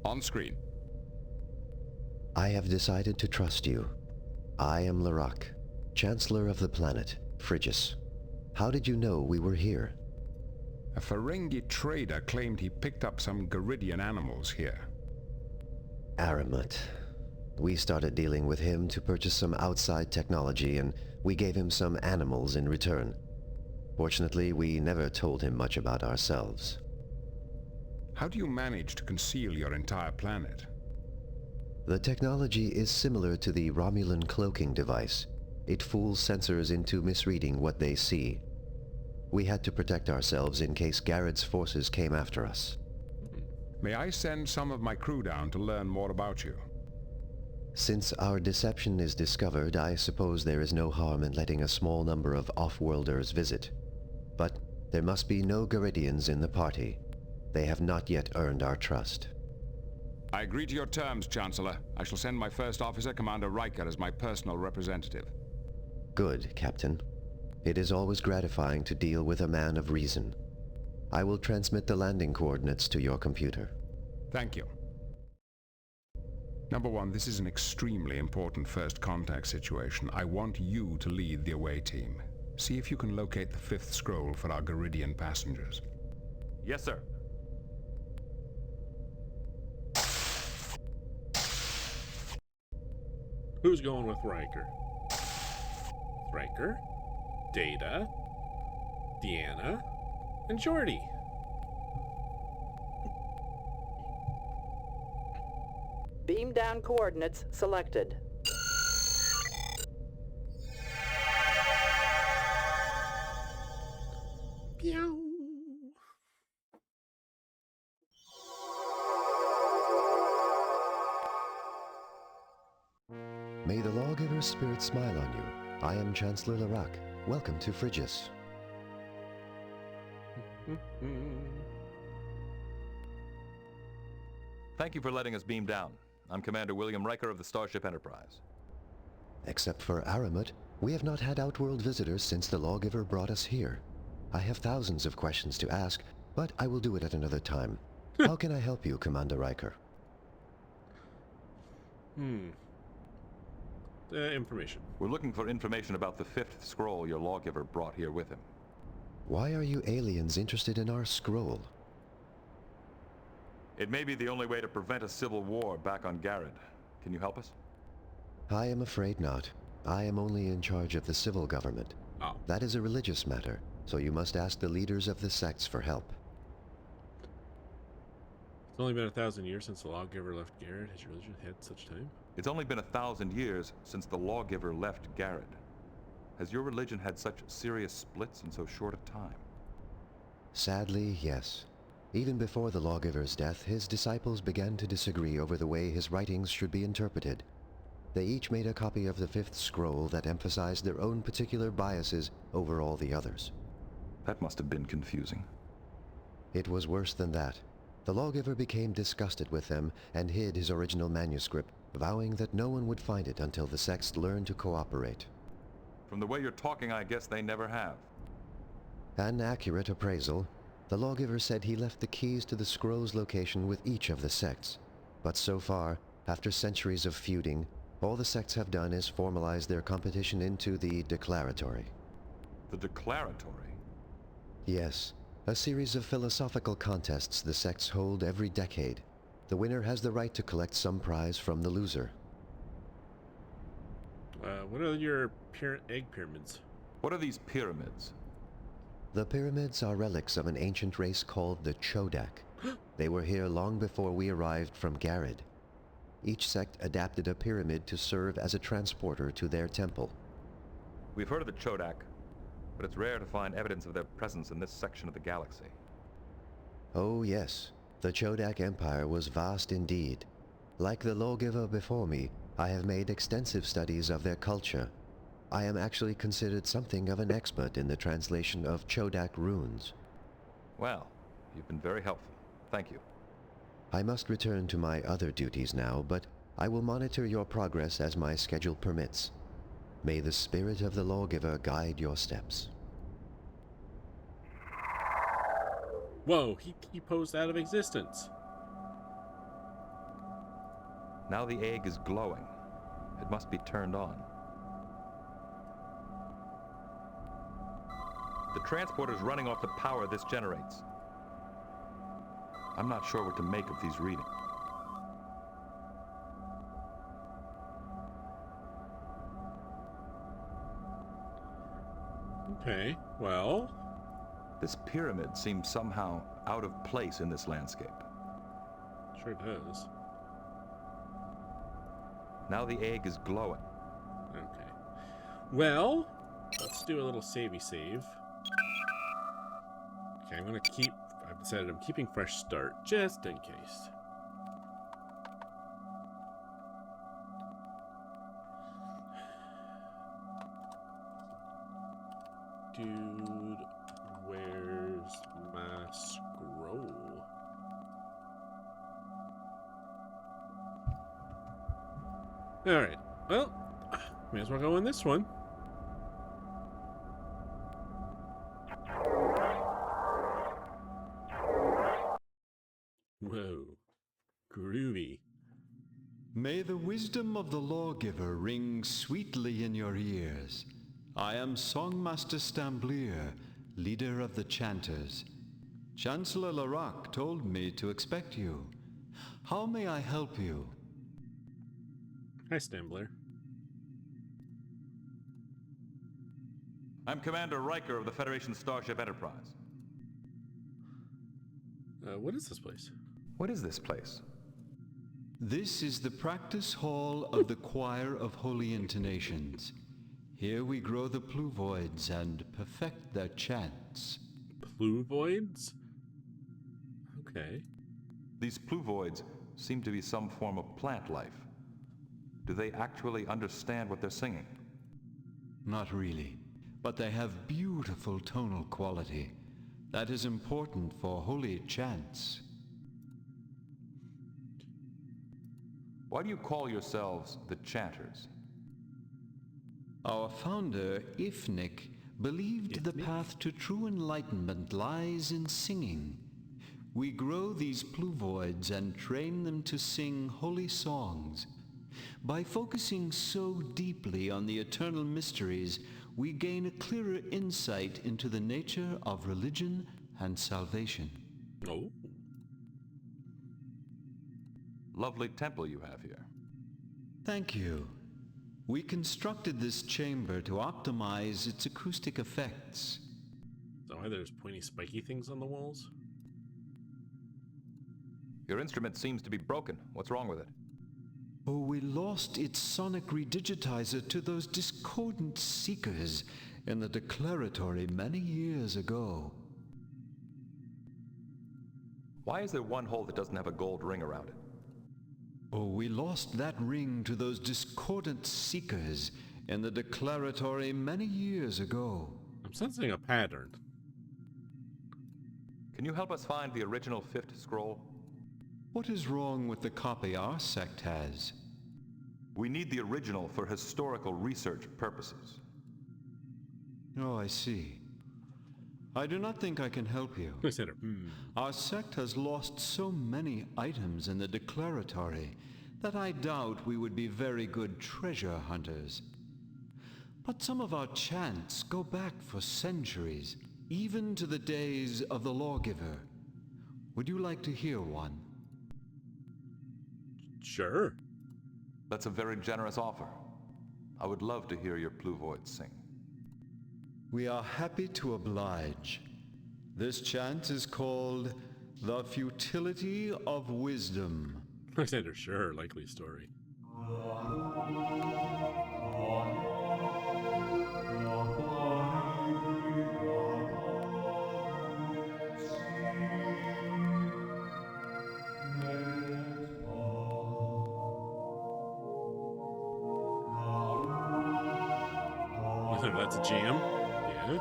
On screen. I have decided to trust you. I am Larak, Chancellor of the planet, Phrygia. How did you know we were here? A Ferengi trader claimed he picked up some Garidian animals here. Aramut. We started dealing with him to purchase some outside technology, and we gave him some animals in return. Fortunately, we never told him much about ourselves. How do you manage to conceal your entire planet? The technology is similar to the Romulan cloaking device. It fools sensors into misreading what they see. We had to protect ourselves in case Garrod's forces came after us. May I send some of my crew down to learn more about you? Since our deception is discovered, I suppose there is no harm in letting a small number of off-worlders visit. But there must be no Garidians in the party. They have not yet earned our trust. I agree to your terms, Chancellor. I shall send my first officer, Commander Riker, as my personal representative. Good, Captain. It is always gratifying to deal with a man of reason. I will transmit the landing coordinates to your computer. Thank you. Number one, this is an extremely important first contact situation. I want you to lead the away team. See if you can locate the fifth scroll for our Garidian passengers. Yes, sir. Who's going with Riker? Riker, Data, Deanna, and Geordi. Beam down coordinates selected. Pew. May the Lawgiver's spirit smile on you. I am Chancellor Larak. Welcome to Phrygia. Thank you for letting us beam down. I'm Commander William Riker of the Starship Enterprise. Except for Aramut, we have not had outworld visitors since the Lawgiver brought us here. I have thousands of questions to ask, but I will do it at another time. How can I help you, Commander Riker? Information. We're looking for information about the fifth scroll your lawgiver brought here with him. Why are you aliens interested in our scroll? It may be the only way to prevent a civil war back on Garrod. Can you help us? I am afraid not. I am only in charge of the civil government. Oh. That is a religious matter, so you must ask the leaders of the sects for help. It's only been 1,000 years since the lawgiver left Garrod. Has your religion had such time? It's only been 1,000 years since the lawgiver left Garrod. Has your religion had such serious splits in so short a time? Sadly, yes. Even before the lawgiver's death, his disciples began to disagree over the way his writings should be interpreted. They each made a copy of the fifth scroll that emphasized their own particular biases over all the others. That must have been confusing. It was worse than that. The lawgiver became disgusted with them and hid his original manuscript, vowing that no one would find it until the sects learned to cooperate. From the way you're talking, I guess they never have. An accurate appraisal. The lawgiver said he left the keys to the scroll's location with each of the sects. But so far, after centuries of feuding, all the sects have done is formalize their competition into the declaratory. The declaratory? Yes, a series of philosophical contests the sects hold every decade. The winner has the right to collect some prize from the loser. What are your egg pyramids? What are these pyramids? The pyramids are relics of an ancient race called the Chodak. They were here long before we arrived from Garrod. Each sect adapted a pyramid to serve as a transporter to their temple. We've heard of the Chodak, but it's rare to find evidence of their presence in this section of the galaxy. Oh yes, the Chodak Empire was vast indeed. Like the lawgiver before me, I have made extensive studies of their culture. I am actually considered something of an expert in the translation of Chodak runes. Well, you've been very helpful. Thank you. I must return to my other duties now, but I will monitor your progress as my schedule permits. May the spirit of the lawgiver guide your steps. Whoa, he posed out of existence. Now the egg is glowing. It must be turned on. The transporter's running off the power this generates. I'm not sure what to make of these readings. Okay, well... This pyramid seems somehow out of place in this landscape. Sure does. Now the egg is glowing. Okay. Well, let's do a little savey save. Okay, I've decided I'm keeping fresh start, just in case. Dude, where's my scroll? Alright, well, may as well go in this one. Whoa, groovy. May the wisdom of the lawgiver ring sweetly in your ears. I am Songmaster Stamblier, leader of the Chanters. Chancellor Larak told me to expect you. How may I help you? Hi, Stambler. I'm Commander Riker of the Federation Starship Enterprise. What is this place? What is this place? This is the practice hall of the Choir of Holy Intonations. Here we grow the pluvoids and perfect their chants. Pluvoids? Okay. These pluvoids seem to be some form of plant life. Do they actually understand what they're singing? Not really, but they have beautiful tonal quality. That is important for holy chants. Why do you call yourselves the Chanters? Our founder, Ifnik, believed the path to true enlightenment lies in singing. We grow these pluvoids and train them to sing holy songs. By focusing so deeply on the eternal mysteries, we gain a clearer insight into the nature of religion and salvation. Oh. Lovely temple you have here. Thank you. We constructed this chamber to optimize its acoustic effects. Is that why there's pointy spiky things on the walls? Your instrument seems to be broken. What's wrong with it? Oh, we lost its sonic redigitizer to those discordant seekers in the declaratory many years ago. Why is there one hole that doesn't have a gold ring around it? Oh, we lost that ring to those discordant seekers in the declaratory many years ago. I'm sensing a pattern. Can you help us find the original fifth scroll? What is wrong with the copy our sect has? We need the original for historical research purposes. Oh, I see. I do not think I can help you. Our sect has lost so many items in the declaratory that I doubt we would be very good treasure hunters. But some of our chants go back for centuries, even to the days of the lawgiver. Would you like to hear one? Sure. That's a very generous offer. I would love to hear your pluvoids sing. We are happy to oblige. This chant is called The Futility of Wisdom. Alexander, sure, likely story. That's a jam. Yeah.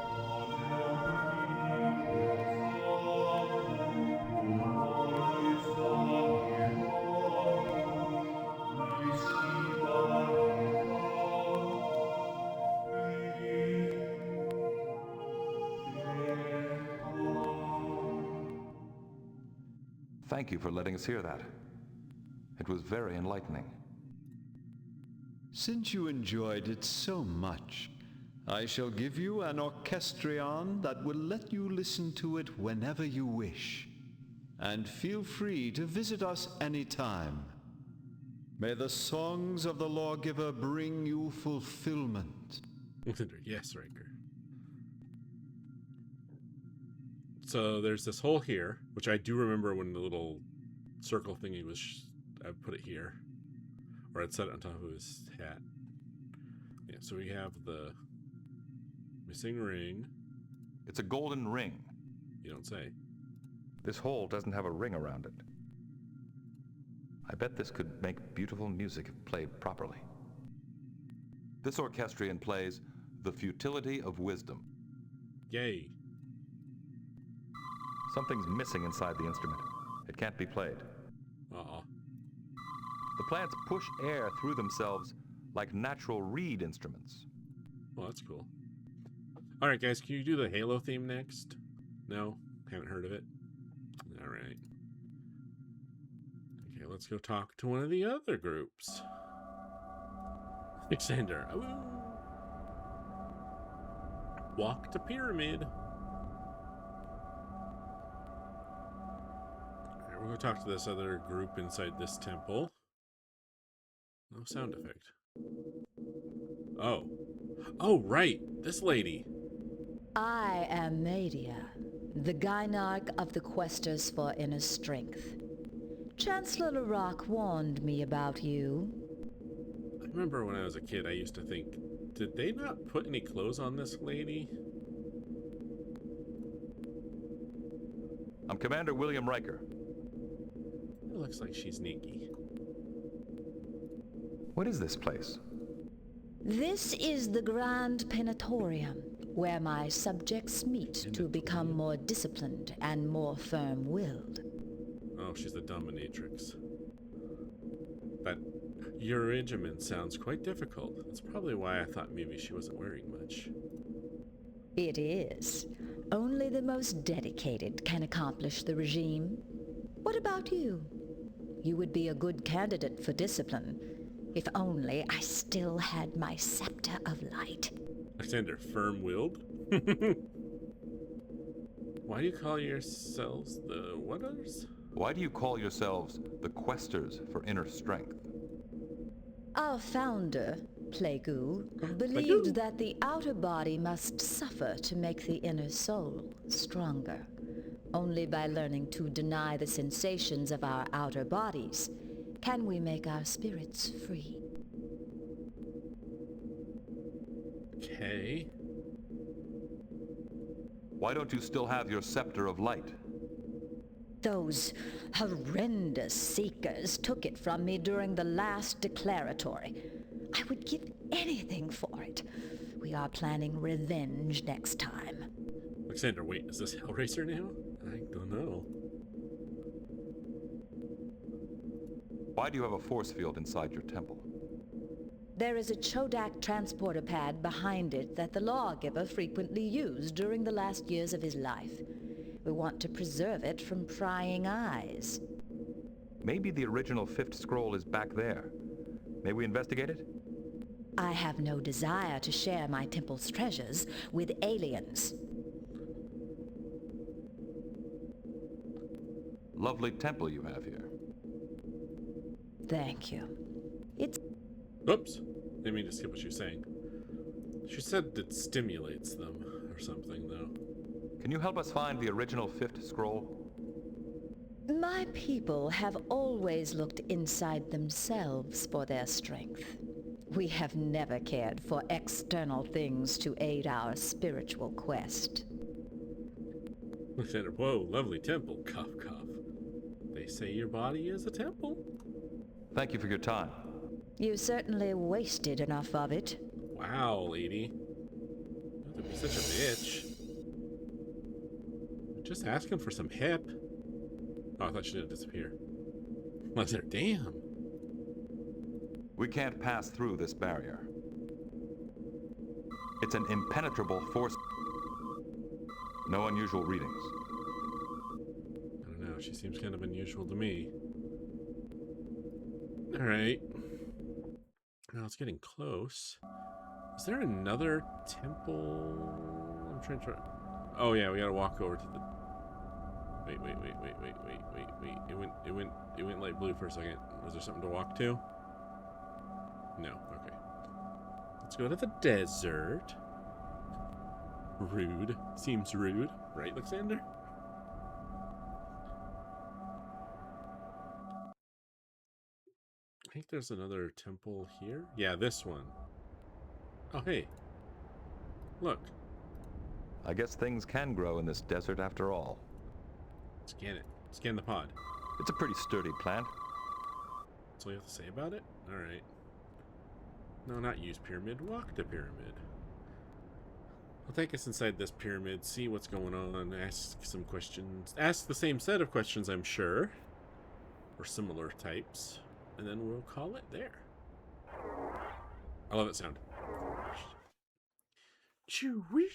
Thank you for letting us hear that. It was very enlightening. Since you enjoyed it so much, I shall give you an orchestrion that will let you listen to it whenever you wish. And feel free to visit us anytime. May the songs of the lawgiver bring you fulfillment. Yes, Riker. So there's this hole here, which I do remember when the little circle thingy was, I put it here. Or I'd set it on top of his hat. Yeah, so we have the missing ring. It's a golden ring. You don't say. This hole doesn't have a ring around it. I bet this could make beautiful music if played properly. This orchestrion plays The Futility of Wisdom. Yay. Something's missing inside the instrument. It can't be played. Uh-oh. The plants push air through themselves like natural reed instruments. Well, that's cool. Alright, guys, can you do the Halo theme next? No? Haven't heard of it? Alright. Okay, let's go talk to one of the other groups. Extender. Ooh. Walk to Pyramid. Alright, we're going to talk to this other group inside this temple. No sound effect. Oh. Oh, right. This lady. I am Media, the Gynarch of the Questers for Inner Strength. Chancellor Larock warned me about you. I remember when I was a kid, I used to think, did they not put any clothes on this lady? I'm Commander William Riker. It looks like she's sneaky. What is this place? This is the Grand Penatorium, where my subjects meet to become more disciplined and more firm-willed. Oh, she's the dominatrix. But your regimen sounds quite difficult. That's probably why I thought maybe she wasn't wearing much. It is. Only the most dedicated can accomplish the regime. What about you? You would be a good candidate for discipline, if only I still had my scepter of light. Alexander, firm-willed? Why do you call yourselves the whaters? Why do you call yourselves the Questers for Inner Strength? Our founder, Plague-Oo, believed that the outer body must suffer to make the inner soul stronger. Only by learning to deny the sensations of our outer bodies can we make our spirits free. Okay. Why don't you still have your scepter of light? Those horrendous seekers took it from me during the last declaratory. I would give anything for it. We are planning revenge next time. Alexander, wait, is this Hellraiser now? I don't know. Why do you have a force field inside your temple? There is a Chodak transporter pad behind it that the lawgiver frequently used during the last years of his life. We want to preserve it from prying eyes. Maybe the original fifth scroll is back there. May we investigate it? I have no desire to share my temple's treasures with aliens. Lovely temple you have here. Thank you. It's... Oops. Didn't mean to skip what she was saying. She said it stimulates them or something, though. Can you help us find the original fifth scroll? My people have always looked inside themselves for their strength. We have never cared for external things to aid our spiritual quest. Alexander, whoa, lovely temple. Cough, cough. They say your body is a temple? Thank you for your time. You certainly wasted enough of it. Wow, lady. Don't be such a bitch. Just asking for some hip. Oh, I thought she didn't disappear. Alexander, damn. We can't pass through this barrier. It's an impenetrable force. No unusual readings. I don't know, she seems kind of unusual to me. Alright. Now it's getting close. Is there another temple? I'm trying to... Oh yeah, we gotta walk over to the... Wait. It went light blue for a second. Was there something to walk to? No, okay. Let's go to the desert. Rude. Seems rude, right, Alexander? I think there's another temple here. Yeah, this one. Oh, hey. Look. I guess things can grow in this desert after all. Scan it. Scan the pod. It's a pretty sturdy plant. That's all you have to say about it? Alright. No, not use pyramid. Walk the pyramid. I'll take us inside this pyramid, see what's going on, ask some questions. Ask the same set of questions, I'm sure. Or similar types. And then we'll call it there. I love that sound. Chewie.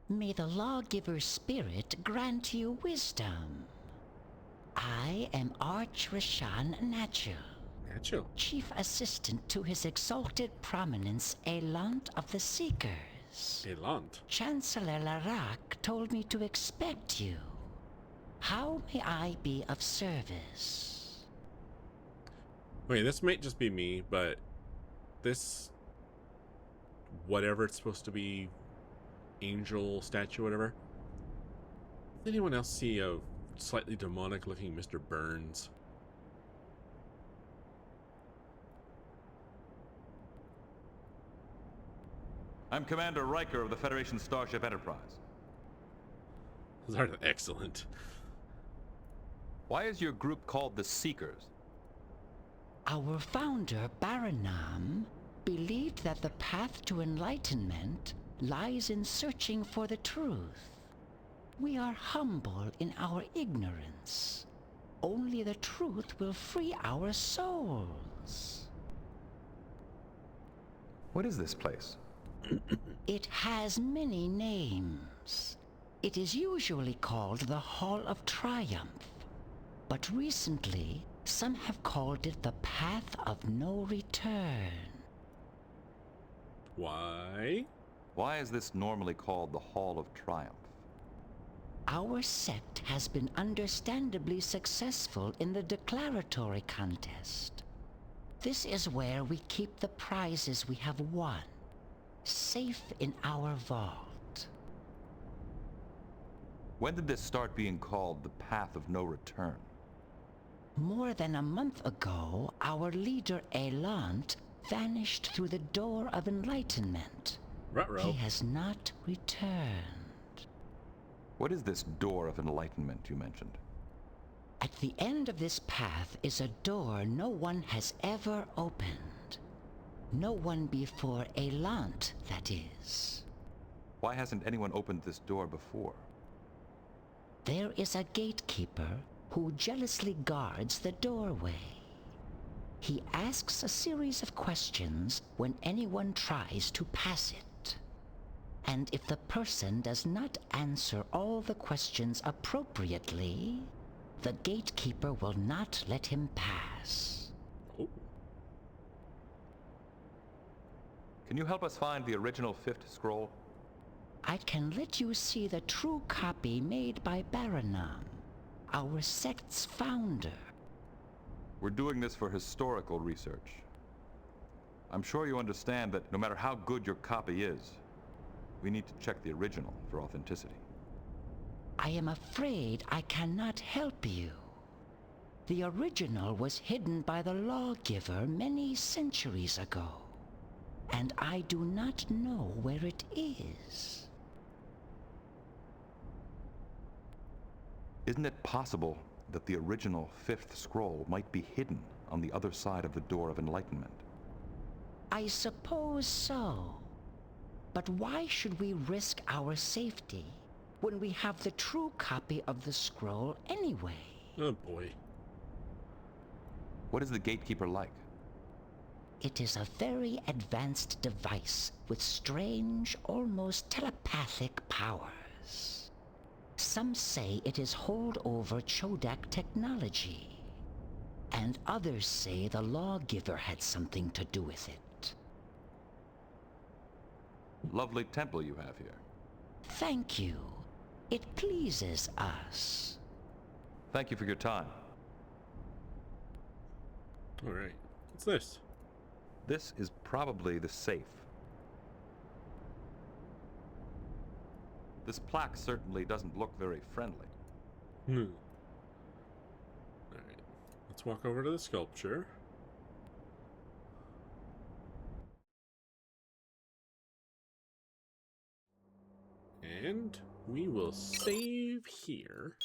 May the lawgiver's spirit grant you wisdom. I am Arch Rashan Natchel, Chief Assistant to His Exalted Prominence, Elant of the Seekers. Elant? Chancellor Larak told me to expect you. How may I be of service? Wait, this might just be me, but this... whatever it's supposed to be... angel statue, whatever. Did anyone else see a slightly demonic looking Mr. Burns? I'm Commander Riker of the Federation Starship Enterprise. Those are excellent. Why is your group called the Seekers? Our founder, Baranam, believed that the path to enlightenment lies in searching for the truth. We are humble in our ignorance. Only the truth will free our souls. What is this place? It has many names. It is usually called the Hall of Triumph, but recently some have called it the Path of No Return. Why? Why is this normally called the Hall of Triumph? Our sect has been understandably successful in the declaratory contest. This is where we keep the prizes we have won, safe in our vault. When did this start being called the Path of No Return? More than a month ago, our leader Elant vanished through the door of enlightenment. Ruh-roh. He has not returned. What is this door of enlightenment you mentioned? At the end of this path is a door no one has ever opened. No one before Elant, that is. Why hasn't anyone opened this door before? There is a gatekeeper who jealously guards the doorway. He asks a series of questions when anyone tries to pass it. And if the person does not answer all the questions appropriately, the gatekeeper will not let him pass. Oh. Can you help us find the original fifth scroll? I can let you see the true copy made by Baranam, our sect's founder. We're doing this for historical research. I'm sure you understand that no matter how good your copy is, we need to check the original for authenticity. I am afraid I cannot help you. The original was hidden by the lawgiver many centuries ago, and I do not know where it is. Isn't it possible that the original fifth scroll might be hidden on the other side of the Door of Enlightenment? I suppose so. But why should we risk our safety when we have the true copy of the scroll anyway? Oh boy. What is the gatekeeper like? It is a very advanced device with strange, almost telepathic powers. Some say it is holdover Chodak technology, and others say the lawgiver had something to do with it. Lovely temple you have here. Thank you. It pleases us. Thank you for your time. All right. What's this? This is probably the safe. This plaque certainly doesn't look very friendly. All right. Let's walk over to the sculpture. And we will save here.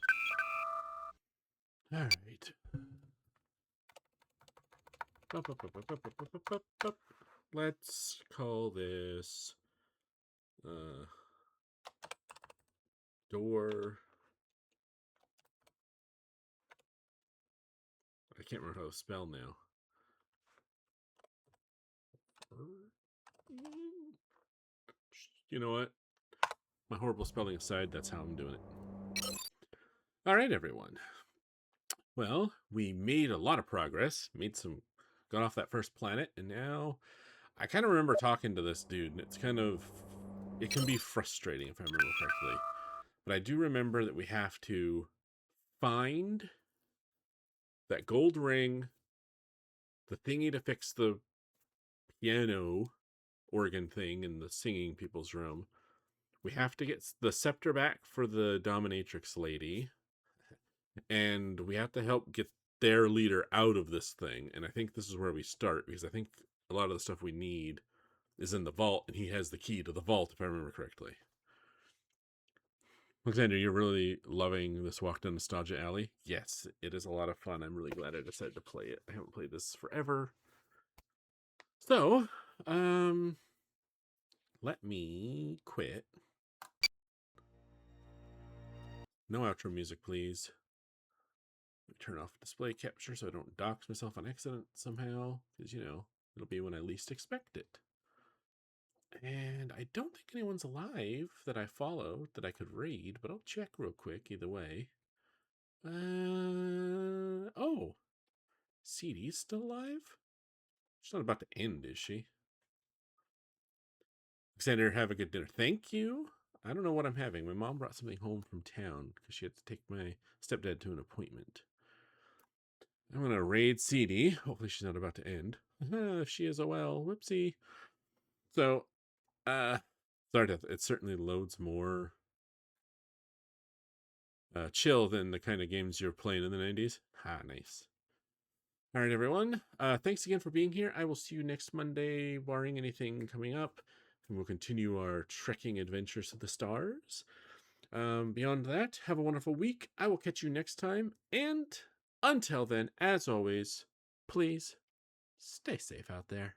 All right. Let's call this door. I can't remember how to spell now. You know what? My horrible spelling aside, that's how I'm doing it. All right, everyone. Well, we made a lot of progress. Got off that first planet, and now I kind of remember talking to this dude, and it can be frustrating if I remember correctly. But I do remember that we have to find that gold ring, the thingy to fix the piano organ thing in the singing people's room. We have to get the scepter back for the dominatrix lady. And we have to help get their leader out of this thing. And I think this is where we start, because I think a lot of the stuff we need is in the vault, and he has the key to the vault, if I remember correctly. Alexander, you're really loving this walk down Nostalgia Alley? Yes, it is a lot of fun. I'm really glad I decided to play it. I haven't played this forever. So, let me quit. No outro music, please. Let me turn off display capture so I don't dox myself on accident somehow, because, you know, it'll be when I least expect it. And I don't think anyone's alive that I follow that I could raid, but I'll check real quick either way. Oh, CD's still alive? She's not about to end, is she? Alexander, have a good dinner. Thank you. I don't know what I'm having. My mom brought something home from town because she had to take my stepdad to an appointment. I'm going to raid CD. Hopefully she's not about to end. If she is, oh well. Whoopsie. So, sorry, it certainly loads more chill than the kind of games you're playing in the 90s. Nice. All right, everyone. Thanks again for being here. I will see you next Monday, barring anything coming up. And we'll continue our trekking adventures to the stars. Beyond that, have a wonderful week. I will catch you next time. And until then, as always, please stay safe out there.